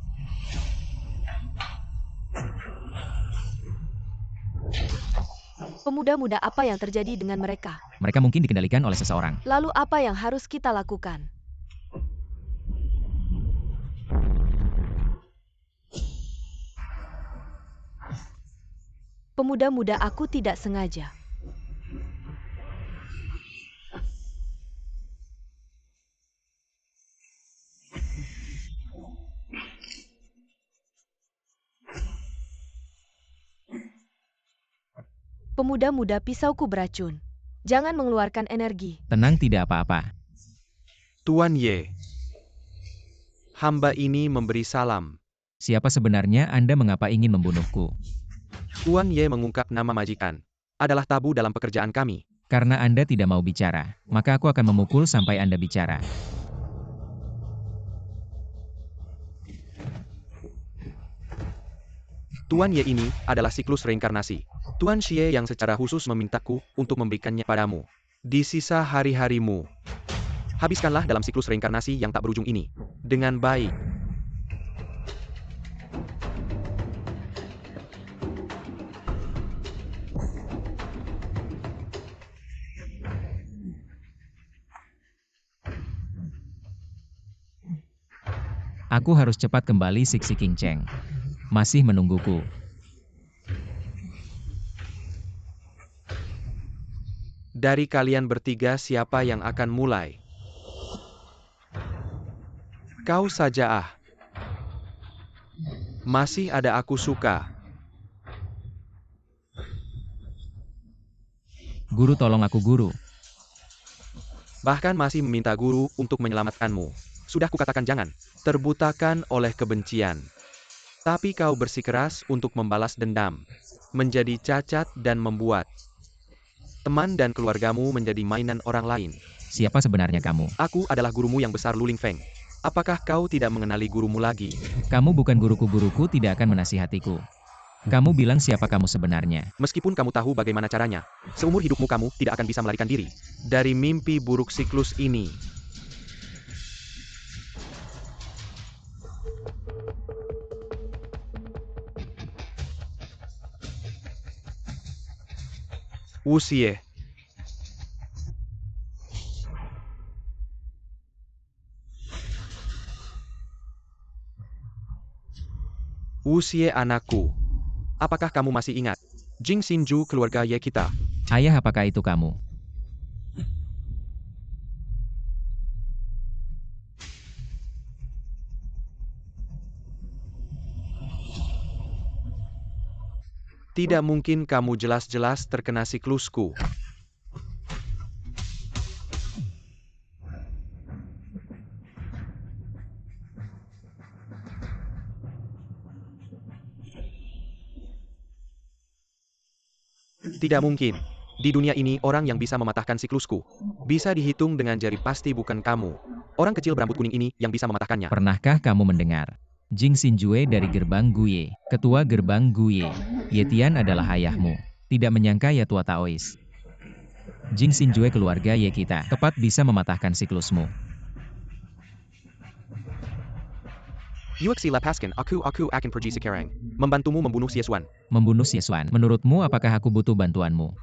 Pemuda-muda, apa yang terjadi dengan mereka? Mereka mungkin dikendalikan oleh seseorang. Lalu apa yang harus kita lakukan? Pemuda-muda, aku tidak sengaja. Pemuda-muda, pisauku beracun. Jangan mengeluarkan energi. Tenang, tidak apa-apa. Tuan Ye, hamba ini memberi salam. Siapa sebenarnya Anda, mengapa ingin membunuhku? Tuan Ye mengungkap nama majikan. Adalah tabu dalam pekerjaan kami. Karena Anda tidak mau bicara, maka aku akan memukul sampai Anda bicara. Tuan Ye ini adalah siklus reinkarnasi. Tuan Xie yang secara khusus memintaku untuk memberikannya padamu. Di sisa hari-harimu, habiskanlah dalam siklus reinkarnasi yang tak berujung ini dengan baik. Aku harus cepat kembali. Sixi King Cheng masih menungguku. Dari kalian bertiga, siapa yang akan mulai? Kau saja ah. Masih ada, aku suka. Guru, tolong aku, guru. Bahkan masih meminta guru untuk menyelamatkanmu. Sudah kukatakan jangan. Terbutakan oleh kebencian. Tapi kau bersikeras untuk membalas dendam. Menjadi cacat dan membuat teman dan keluargamu menjadi mainan orang lain. Siapa sebenarnya kamu? Aku adalah gurumu yang besar, Lu Lingfeng. Apakah kau tidak mengenali gurumu lagi? Kamu bukan guruku. Guruku tidak akan menasihatiku. Kamu bilang siapa kamu sebenarnya? Meskipun kamu tahu bagaimana caranya, seumur hidupmu kamu tidak akan bisa melarikan diri dari mimpi buruk siklus ini. Wuxie. Wuxie, anakku. Apakah kamu masih ingat Jing Xinju, keluarga Ye kita? Ayah, apakah itu kamu? Tidak mungkin kamu jelas-jelas terkena siklusku. Tidak mungkin. Di dunia ini orang yang bisa mematahkan siklusku bisa dihitung dengan jari, pasti bukan kamu. Orang kecil berambut kuning ini yang bisa mematahkannya. Pernahkah kamu mendengar? Jing Xinjue dari gerbang Guye, ketua gerbang Guye. Ye Tian adalah ayahmu. Tidak menyangka ya tua Taois. Jing Xinjue keluarga Ye kita, tepat bisa mematahkan siklusmu. Yuexi lepaskan, aku akan pergi sekarang. Membantumu membunuh Xiesuan. Membunuh Xiesuan. Menurutmu apakah aku butuh bantuanmu?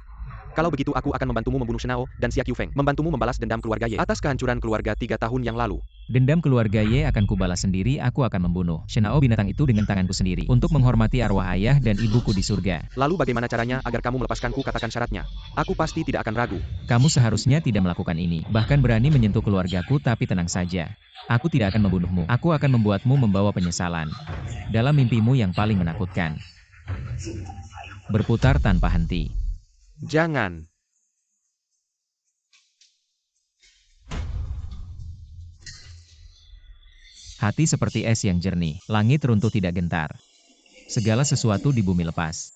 Kalau begitu aku akan membantumu membunuh Shenao dan Xia Qiufeng. Membantumu membalas dendam keluarga Ye atas kehancuran keluarga 3 tahun yang lalu. Dendam keluarga Ye akan kubalas sendiri, aku akan membunuh Shenao binatang itu dengan tanganku sendiri, untuk menghormati arwah ayah dan ibuku di surga. Lalu bagaimana caranya agar kamu melepaskanku? Katakan syaratnya. Aku pasti tidak akan ragu. Kamu seharusnya tidak melakukan ini, bahkan berani menyentuh keluargaku, tapi tenang saja. Aku tidak akan membunuhmu, aku akan membuatmu membawa penyesalan. Dalam mimpimu yang paling menakutkan. Berputar tanpa henti. Jangan. Hati seperti es yang jernih, langit runtuh tidak gentar. Segala sesuatu di bumi lepas.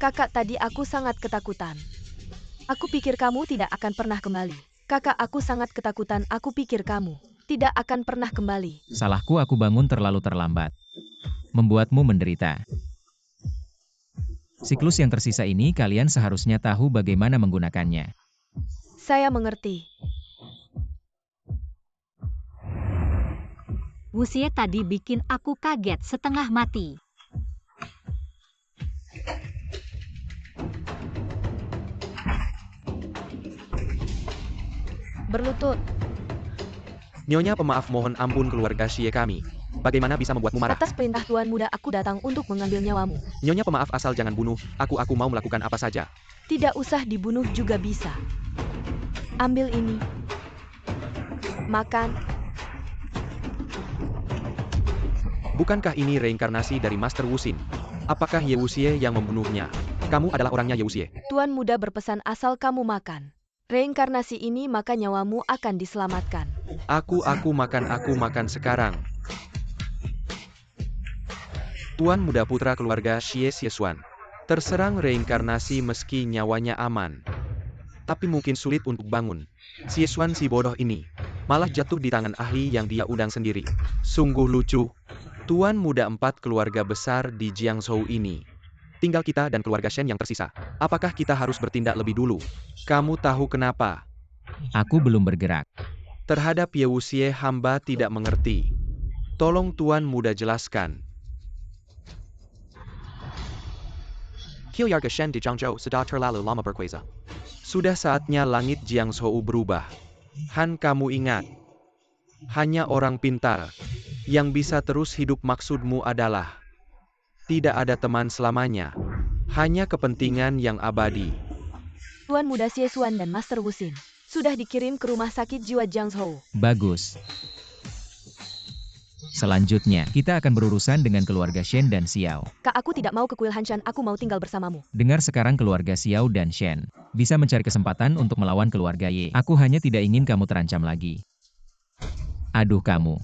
Kakak, tadi aku sangat ketakutan. Aku pikir kamu tidak akan pernah kembali. Kakak, aku sangat ketakutan. Aku pikir kamu tidak akan pernah kembali. Salahku, aku bangun terlalu terlambat. Membuatmu menderita. Siklus yang tersisa ini kalian seharusnya tahu bagaimana menggunakannya. Saya mengerti. Wuxie tadi bikin aku kaget setengah mati. Berlutut. Nyonya pemaaf, mohon ampun keluarga Xie kami. Bagaimana bisa membuatmu marah? Atas perintah Tuan Muda aku datang untuk mengambil nyawamu. Nyonya pemaaf, asal jangan bunuh. Aku mau melakukan apa saja. Tidak usah dibunuh juga bisa. Ambil ini. Makan. Bukankah ini reinkarnasi dari Master Wuxin? Apakah Ye Wuxie yang membunuhnya? Kamu adalah orangnya Ye Wuxie. Tuan Muda berpesan asal kamu makan reinkarnasi ini, maka nyawamu akan diselamatkan. Aku makan sekarang. Tuan Muda putra keluarga Xiesuan terserang reinkarnasi meski nyawanya aman. Tapi mungkin sulit untuk bangun. Xiesuan si bodoh ini malah jatuh di tangan ahli yang dia undang sendiri. Sungguh lucu. Tuan Muda 4 keluarga besar di Jiangzhou ini. Tinggal kita dan keluarga Shen yang tersisa. Apakah kita harus bertindak lebih dulu? Kamu tahu kenapa? Aku belum bergerak. Terhadap Ye Wuxie hamba tidak mengerti. Tolong Tuan Muda jelaskan. Kilyarga Shen di Jiangzhou sudah terlalu lama berkuasa. Sudah saatnya langit Jiangzhou berubah. Han, kamu ingat. Hanya orang pintar yang bisa terus hidup. Maksudmu adalah tidak ada teman selamanya. Hanya kepentingan yang abadi. Tuan Muda Xiesuan dan Master Wuxin sudah dikirim ke rumah sakit jiwa Jiangzhou. Bagus. Selanjutnya, kita akan berurusan dengan keluarga Shen dan Xiao. Kak, aku tidak mau ke kuil Hanshan, aku mau tinggal bersamamu. Dengar sekarang, keluarga Xiao dan Shen bisa mencari kesempatan untuk melawan keluarga Ye. Aku hanya tidak ingin kamu terancam lagi. Aduh kamu.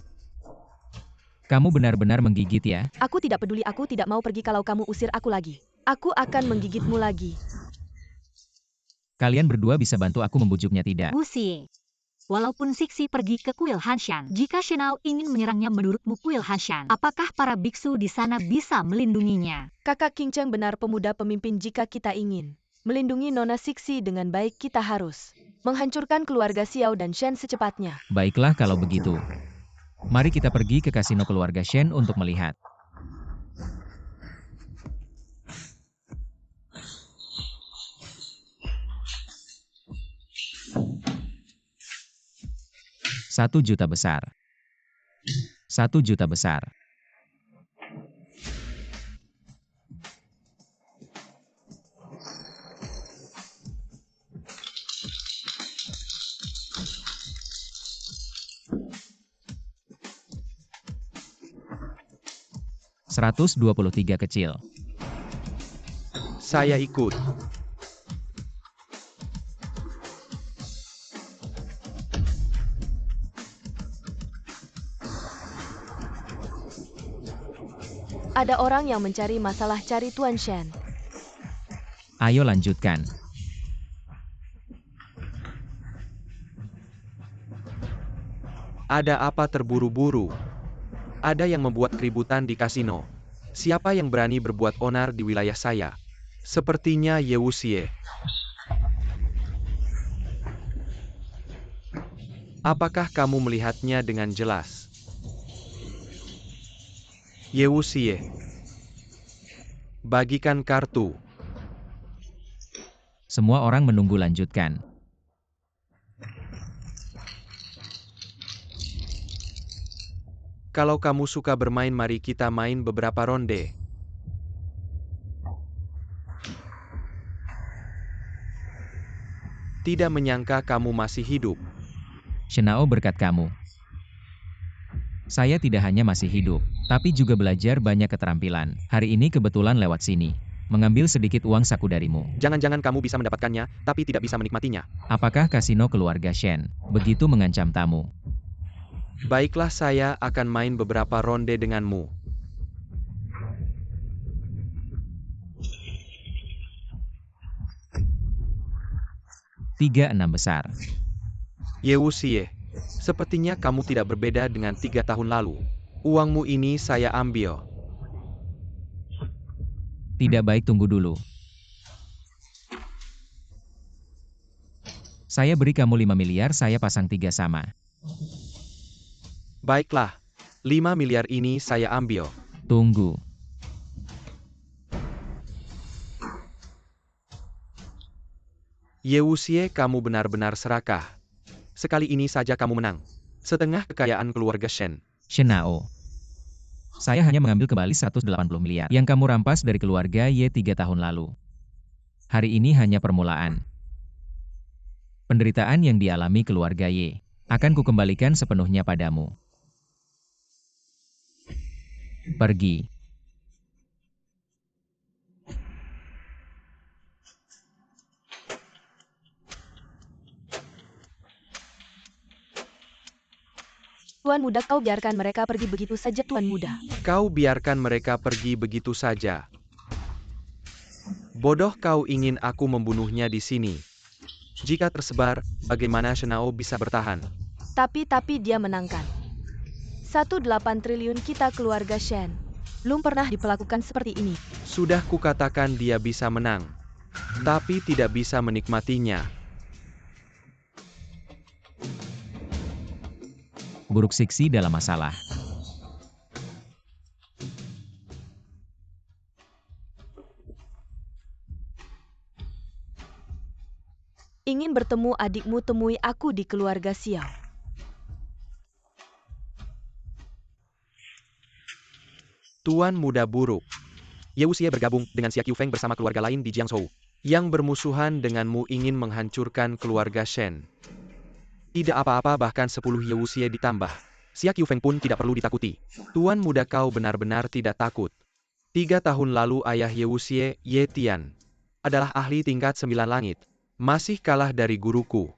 Kamu benar-benar menggigit ya? Aku tidak peduli, aku tidak mau pergi kalau kamu usir aku lagi. Aku akan menggigitmu lagi. Kalian berdua bisa bantu aku membujuknya, tidak? Wuxie. Walaupun Sixi pergi ke kuil Hanshan, jika Shenao ingin menyerangnya, menurutmu kuil Hanshan, apakah para biksu di sana bisa melindunginya? Kakak King Cheng benar, pemuda pemimpin. Jika kita ingin melindungi Nona Sixi dengan baik, kita harus menghancurkan keluarga Xiao dan Shen secepatnya. Baiklah kalau begitu. Mari kita pergi ke kasino keluarga Shen untuk melihat. $1.000.000 besar. $1.000.000 besar. 123 kecil. Saya ikut. Ada orang yang mencari masalah, cari Tuan Shen. Ayo lanjutkan. Ada apa terburu-buru? Ada yang membuat keributan di kasino. Siapa yang berani berbuat onar di wilayah saya? Sepertinya Ye Wuxie. Apakah kamu melihatnya dengan jelas? Ye Wuxie. Bagikan kartu. Semua orang menunggu lanjutkan. Kalau kamu suka bermain, mari kita main beberapa ronde. Tidak menyangka kamu masih hidup. Shenao berkat kamu. Saya tidak hanya masih hidup, tapi juga belajar banyak keterampilan. Hari ini kebetulan lewat sini. Mengambil sedikit uang saku darimu. Jangan-jangan kamu bisa mendapatkannya, tapi tidak bisa menikmatinya. Apakah kasino keluarga Shen begitu mengancam tamu? Baiklah, saya akan main beberapa ronde denganmu. Tiga enam besar. Ye Wuxie, sepertinya kamu tidak berbeda dengan 3 tahun lalu. Uangmu ini saya ambil. Tidak baik, tunggu dulu. Saya beri kamu 5 miliar, saya pasang 3 sama. Baiklah, 5 miliar ini saya ambil. Tunggu. Ye Wuxie, kamu benar-benar serakah. Sekali ini saja kamu menang. Setengah kekayaan keluarga Shen. Shenao. Saya hanya mengambil kembali 180 miliar yang kamu rampas dari keluarga Ye 3 tahun lalu. Hari ini hanya permulaan. Penderitaan yang dialami keluarga Ye akan kukembalikan sepenuhnya padamu. Pergi. Tuan Muda, kau biarkan mereka pergi begitu saja, Tuan Muda. Kau biarkan mereka pergi begitu saja. Bodoh, kau ingin aku membunuhnya di sini. Jika tersebar, bagaimana Shenao bisa bertahan? Tapi dia menangkan. 18 triliun kita keluarga Shen. Belum pernah diperlakukan seperti ini. Sudah kukatakan dia bisa menang. Tapi tidak bisa menikmatinya. Buruk Siksi dalam masalah. Ingin bertemu adikmu, temui aku di keluarga Xiao. Tuan Muda buruk. Ye Wuxie bergabung dengan Xia Qiufeng bersama keluarga lain di Jiangzhou. Yang bermusuhan denganmu ingin menghancurkan keluarga Shen. Tidak apa-apa, bahkan 10 Ye Wuxie ditambah. Xia Qiufeng pun tidak perlu ditakuti. Tuan Muda, kau benar-benar tidak takut. 3 tahun lalu ayah Ye Wuxie, Ye Tian, adalah ahli tingkat 9 langit. Masih kalah dari guruku.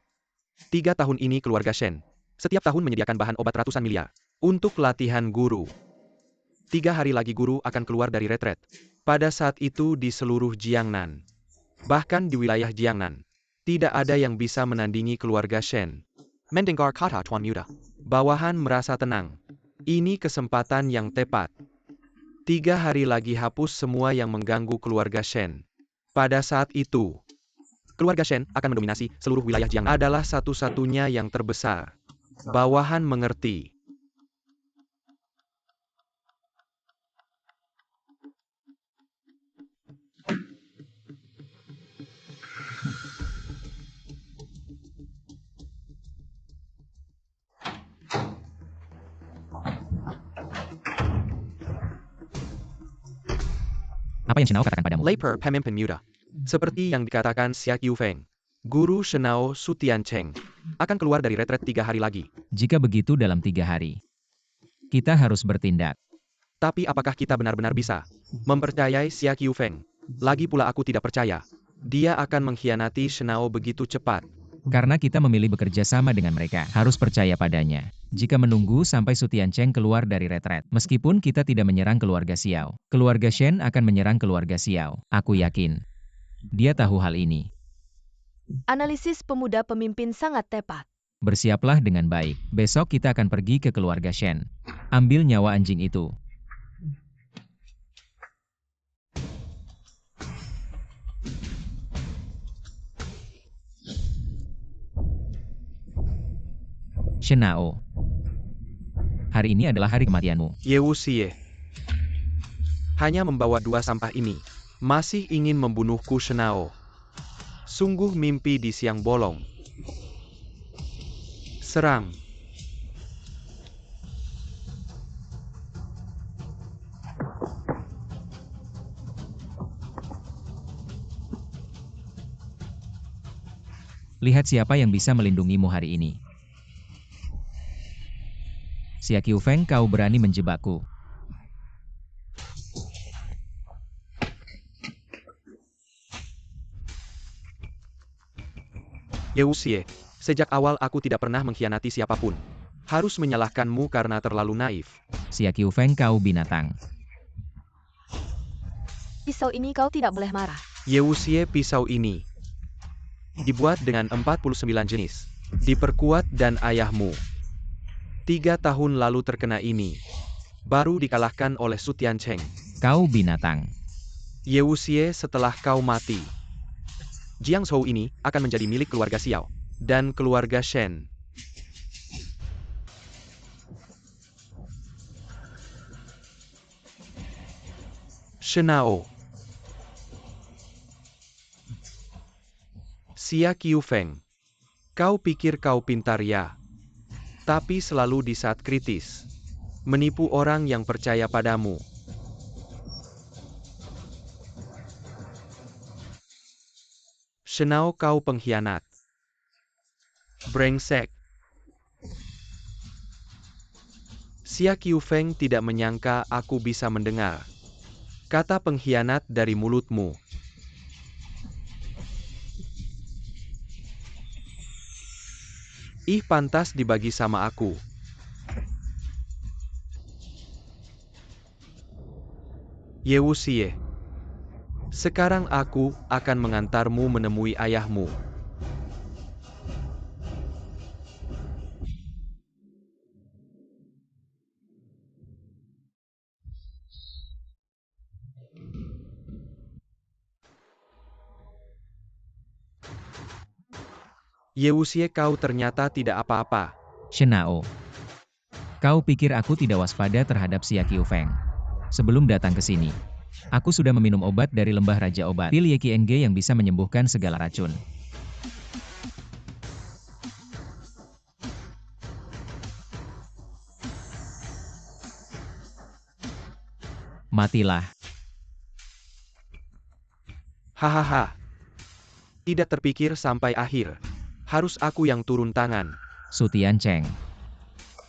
3 tahun ini keluarga Shen setiap tahun menyediakan bahan obat ratusan miliar untuk latihan guru. 3 hari lagi guru akan keluar dari retret. Pada saat itu di seluruh Jiangnan, bahkan di wilayah Jiangnan, tidak ada yang bisa menandingi keluarga Shen. Mendengar kata Tuan Muda, bawahan merasa tenang. Ini kesempatan yang tepat. 3 hari lagi hapus semua yang mengganggu keluarga Shen. Pada saat itu, keluarga Shen akan mendominasi seluruh wilayah Jiangnan. Adalah satu-satunya yang terbesar. Bawahan mengerti. Apa yang Shenao katakan padamu? Lapor pemimpin muda. Seperti yang dikatakan Xia Qiufeng, guru Shenao Su Tiancheng akan keluar dari retret 3 hari lagi. Jika begitu dalam 3 hari, kita harus bertindak. Tapi apakah kita benar-benar bisa mempercayai Xia Qiufeng? Lagi pula aku tidak percaya. Dia akan mengkhianati Shenao begitu cepat. Karena kita memilih bekerja sama dengan mereka, harus percaya padanya. Jika menunggu sampai Su Tiancheng keluar dari retret, meskipun kita tidak menyerang keluarga Xiao, keluarga Shen akan menyerang keluarga Xiao. Aku yakin. Dia tahu hal ini. Analisis pemuda pemimpin sangat tepat. Bersiaplah dengan baik. Besok kita akan pergi ke keluarga Shen. Ambil nyawa anjing itu. Shenao. Hari ini adalah hari kematianmu. Ye Wuxie. Hanya membawa 2 sampah ini. Masih ingin membunuhku Shenao. Sungguh mimpi di siang bolong. Serang. Lihat siapa yang bisa melindungimu hari ini. Xia Qiufeng, kau berani menjebakku. Ye Wuxie, sejak awal aku tidak pernah mengkhianati siapapun. Harus menyalahkanmu karena terlalu naif. Xia Qiufeng, kau binatang. Pisau ini kau tidak boleh marah. Ye Wuxie, pisau ini dibuat dengan 49 jenis. Diperkuat dan ayahmu 3 tahun lalu terkena ini. Baru dikalahkan oleh Su Tiancheng. Kau binatang. Ye Wuxie, setelah kau mati, Jiangzhou ini akan menjadi milik keluarga Xiao dan keluarga Shen. Shenao. Xia Qiufeng. Kau pikir kau pintar ya? Tapi selalu di saat kritis. Menipu orang yang percaya padamu. Shenao, kau pengkhianat. Brengsek. Xia Qiufeng tidak menyangka aku bisa mendengar kata pengkhianat dari mulutmu. Ih, pantas dibagi sama aku. Ye Wuxie. Sekarang aku akan mengantarmu menemui ayahmu. Ye Wuxie, kau ternyata tidak apa-apa. Shenao. Kau pikir aku tidak waspada terhadap Xia Qiufeng? Sebelum datang ke sini, aku sudah meminum obat dari lembah Raja Obat, pil Ye Qienge yang bisa menyembuhkan segala racun. Matilah. Hahaha. Tidak terpikir sampai akhir. Harus aku yang turun tangan. Su Tiancheng.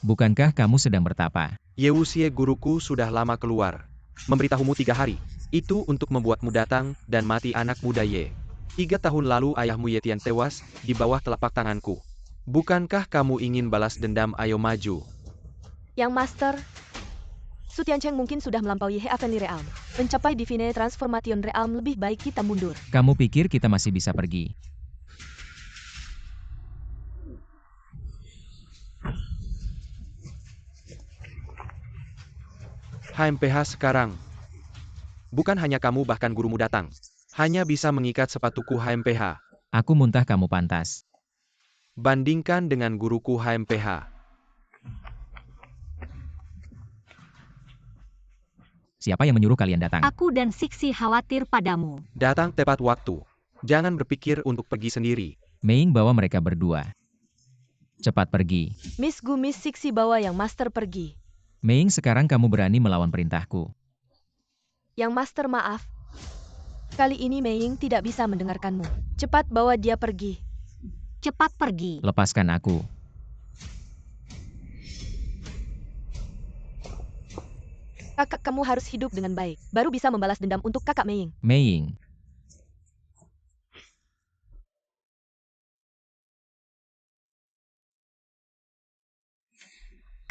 Bukankah kamu sedang bertapa? Ye Wuxie, guruku sudah lama keluar. Memberitahumu 3 hari. Itu untuk membuatmu datang dan mati anak muda Ye. 3 tahun lalu ayahmu Ye Tian tewas di bawah telapak tanganku. Bukankah kamu ingin balas dendam? Ayo maju. Yang Master, Su Tiancheng mungkin sudah melampaui Heavenly Realm. Mencapai Divine Transformation Realm, lebih baik kita mundur. Kamu pikir kita masih bisa pergi? HMPH sekarang. Bukan hanya kamu, bahkan gurumu datang. Hanya bisa mengikat sepatuku HMPH. Aku muntah, kamu pantas. Bandingkan dengan guruku HMPH. Siapa yang menyuruh kalian datang? Aku dan Sixi khawatir padamu. Datang tepat waktu. Jangan berpikir untuk pergi sendiri. Mei bawa mereka berdua. Cepat pergi. Miss Gu, Miss Sixi bawa yang Master pergi. Mei, sekarang kamu berani melawan perintahku. Yang Master, maaf. Kali ini Mei tidak bisa mendengarkanmu. Cepat bawa dia pergi. Cepat pergi. Lepaskan aku. Kakak kamu harus hidup dengan baik, baru bisa membalas dendam untuk kakak Meiying. Meiying,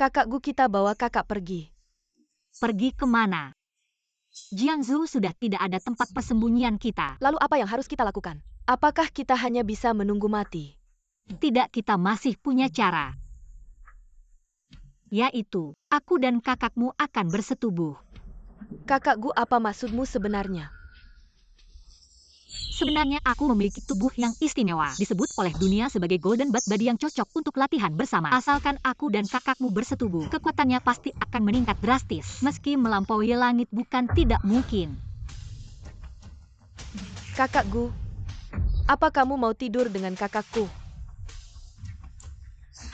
Kakak Gu, kita bawa kakak pergi. Pergi kemana? Jiangsu sudah tidak ada tempat persembunyian kita. Lalu apa yang harus kita lakukan? Apakah kita hanya bisa menunggu mati? Tidak, kita masih punya cara. Yaitu, aku dan kakakmu akan bersetubuh. Kakak Gu, apa maksudmu sebenarnya? Sebenarnya aku memiliki tubuh yang istimewa. Disebut oleh dunia sebagai golden butt body yang cocok untuk latihan bersama. Asalkan aku dan kakakmu bersetubuh, kekuatannya pasti akan meningkat drastis. Meski melampaui langit bukan tidak mungkin. Kakak Gu, apa kamu mau tidur dengan kakakku?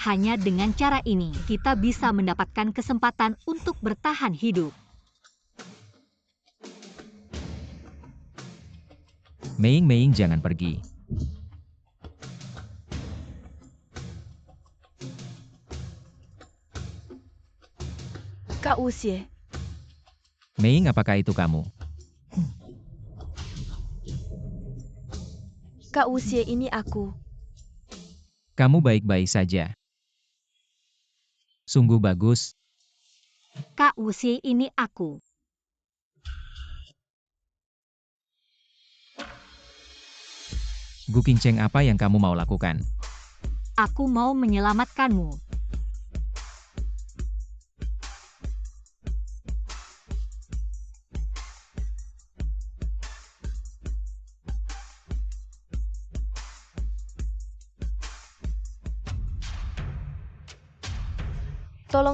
Hanya dengan cara ini, kita bisa mendapatkan kesempatan untuk bertahan hidup. Meiying jangan pergi. Kak Wuxie, Meiying, apakah itu kamu? Kak Wuxie, ini aku. Kamu baik-baik saja. Sungguh bagus. Kak Wuxie, ini aku. Gu Qingcheng, apa yang kamu mau lakukan? Aku mau menyelamatkanmu.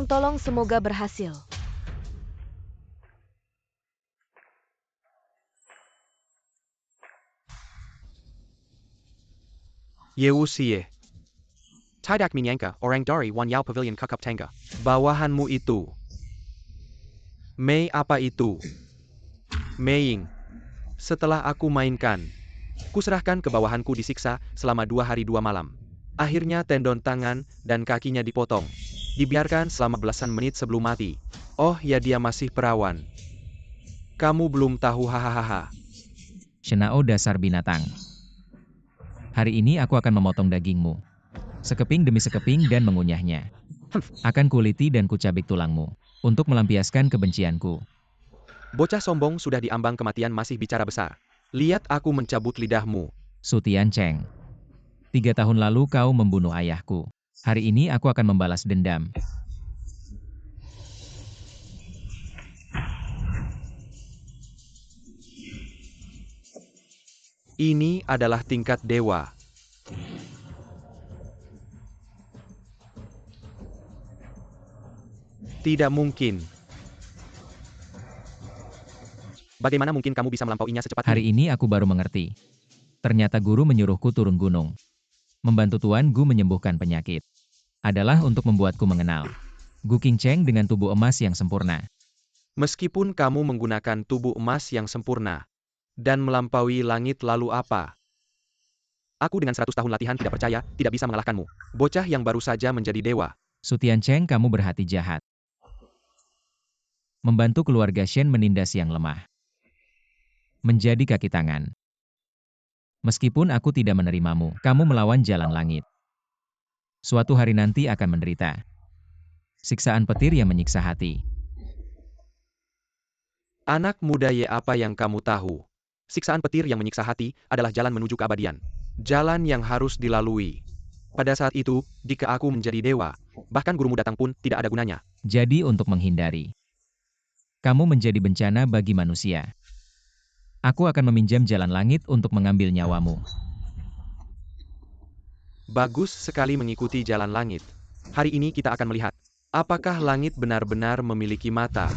Tolong semoga berhasil. Ye Wuxie. Tidak menyangka orang dari Wan Yao Pavilion Kukup Tangga. Bawahanmu itu. Mei, apa itu? Meiying. Setelah aku mainkan, kuserahkan ke bawahanku disiksa selama 2 hari 2 malam. Akhirnya tendon tangan dan kakinya dipotong. Dibiarkan selama belasan menit sebelum mati. Oh ya, dia masih perawan. Kamu belum tahu, hahaha. Shenao, dasar binatang. Hari ini aku akan memotong dagingmu. Sekeping demi sekeping dan mengunyahnya. Akan kuliti dan kucabik tulangmu. Untuk melampiaskan kebencianku. Bocah sombong sudah diambang kematian masih bicara besar. Lihat aku mencabut lidahmu. Su Tiancheng. 3 tahun lalu kau membunuh ayahku. Hari ini aku akan membalas dendam. Ini adalah tingkat dewa. Tidak mungkin. Bagaimana mungkin kamu bisa melampauinya secepat Hari ini? ini aku baru mengerti. Ternyata guru menyuruhku turun gunung. Membantu Tuan Gu menyembuhkan penyakit. Adalah untuk membuatku mengenal Gu Qingcheng dengan tubuh emas yang sempurna. Meskipun kamu menggunakan tubuh emas yang sempurna dan melampaui langit, lalu apa? Aku dengan 100 tahun latihan tidak percaya, tidak bisa mengalahkanmu. Bocah yang baru saja menjadi dewa. Su Tiancheng, kamu berhati jahat. Membantu keluarga Shen menindas yang lemah. Menjadi kaki tangan. Meskipun aku tidak menerimamu, kamu melawan jalan langit. Suatu hari nanti akan menderita. Siksaan petir yang menyiksa hati. Anak muda, ye, apa yang kamu tahu? Siksaan petir yang menyiksa hati adalah jalan menuju keabadian. Jalan yang harus dilalui. Pada saat itu, jika aku menjadi dewa, bahkan gurumu datang pun tidak ada gunanya. Jadi untuk menghindari. Kamu menjadi bencana bagi manusia. Aku akan meminjam jalan langit untuk mengambil nyawamu. Bagus sekali mengikuti jalan langit. Hari ini kita akan melihat, apakah langit benar-benar memiliki mata.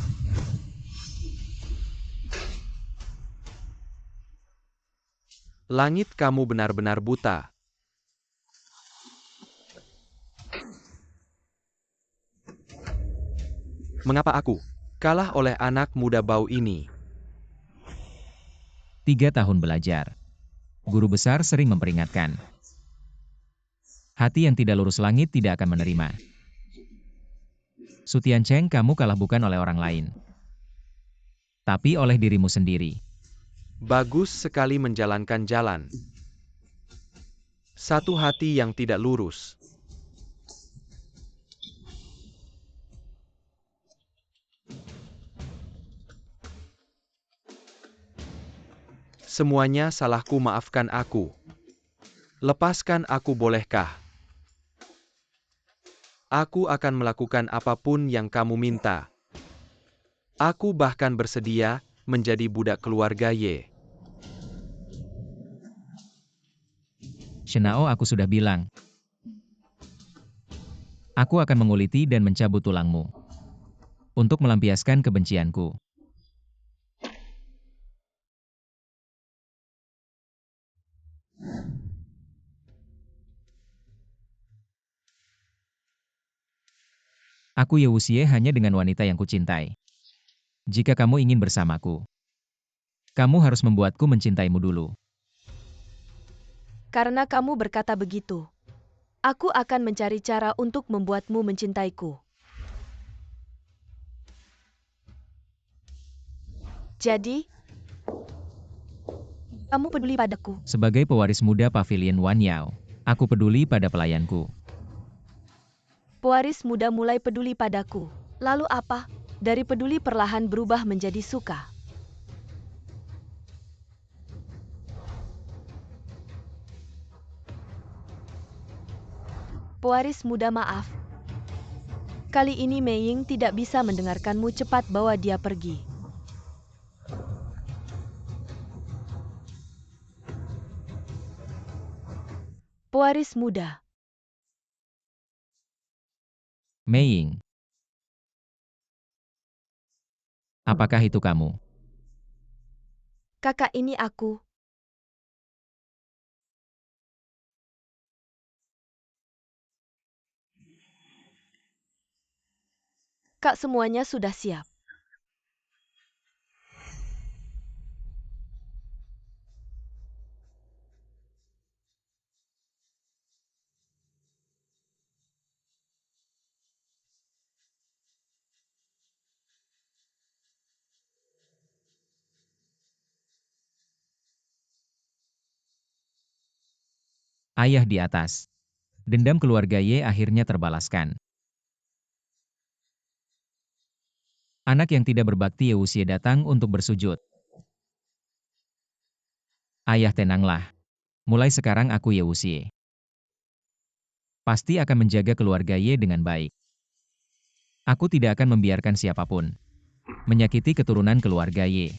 Langit, kamu benar-benar buta. Mengapa aku kalah oleh anak muda bau ini? 3 tahun belajar. Guru besar sering memperingatkan. Hati yang tidak lurus langit tidak akan menerima. Su Tiancheng, kamu kalah bukan oleh orang lain. tapi oleh dirimu sendiri. Bagus sekali menjalankan jalan. Satu hati yang tidak lurus. Semuanya salahku, maafkan aku. Lepaskan aku, bolehkah? Aku akan melakukan apapun yang kamu minta. Aku bahkan bersedia menjadi budak keluarga Ye. Shenao, aku sudah bilang. Aku akan menguliti dan mencabut tulangmu. Untuk melampiaskan kebencianku. Aku Ye Wuxie hanya dengan wanita yang kucintai. Jika kamu ingin bersamaku, kamu harus membuatku mencintaimu dulu. Karena kamu berkata begitu, aku akan mencari cara untuk membuatmu mencintaiku. Jadi, kamu peduli padaku. Sebagai pewaris muda Pavilion Wan Yao, aku peduli pada pelayanku. Pewaris muda mulai peduli padaku. Lalu apa? Dari peduli perlahan berubah menjadi suka. Pewaris muda, maaf. Kali ini Mei Ying tidak bisa mendengarkanmu, cepat bawa dia pergi. Pewaris muda. Mei Ying. Apakah itu kamu? Kakak, ini aku. Kak, semuanya sudah siap. Ayah di atas. Dendam keluarga Ye akhirnya terbalaskan. Anak yang tidak berbakti Ye Wuxie datang untuk bersujud. Ayah, tenanglah. Mulai sekarang aku Ye Wuxie. Pasti akan menjaga keluarga Ye dengan baik. Aku tidak akan membiarkan siapapun menyakiti keturunan keluarga Ye.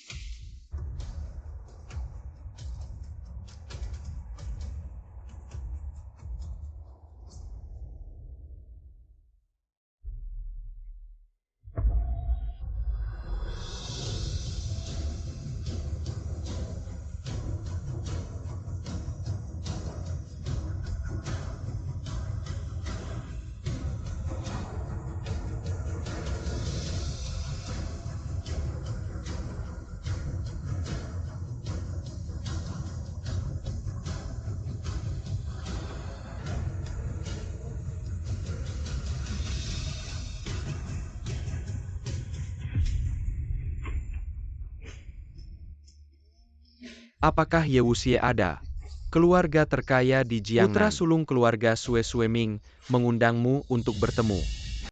Apakah Ye Wuxie ada? Keluarga terkaya di Jiangnan. Putra sulung keluarga Sue Sueming mengundangmu untuk bertemu.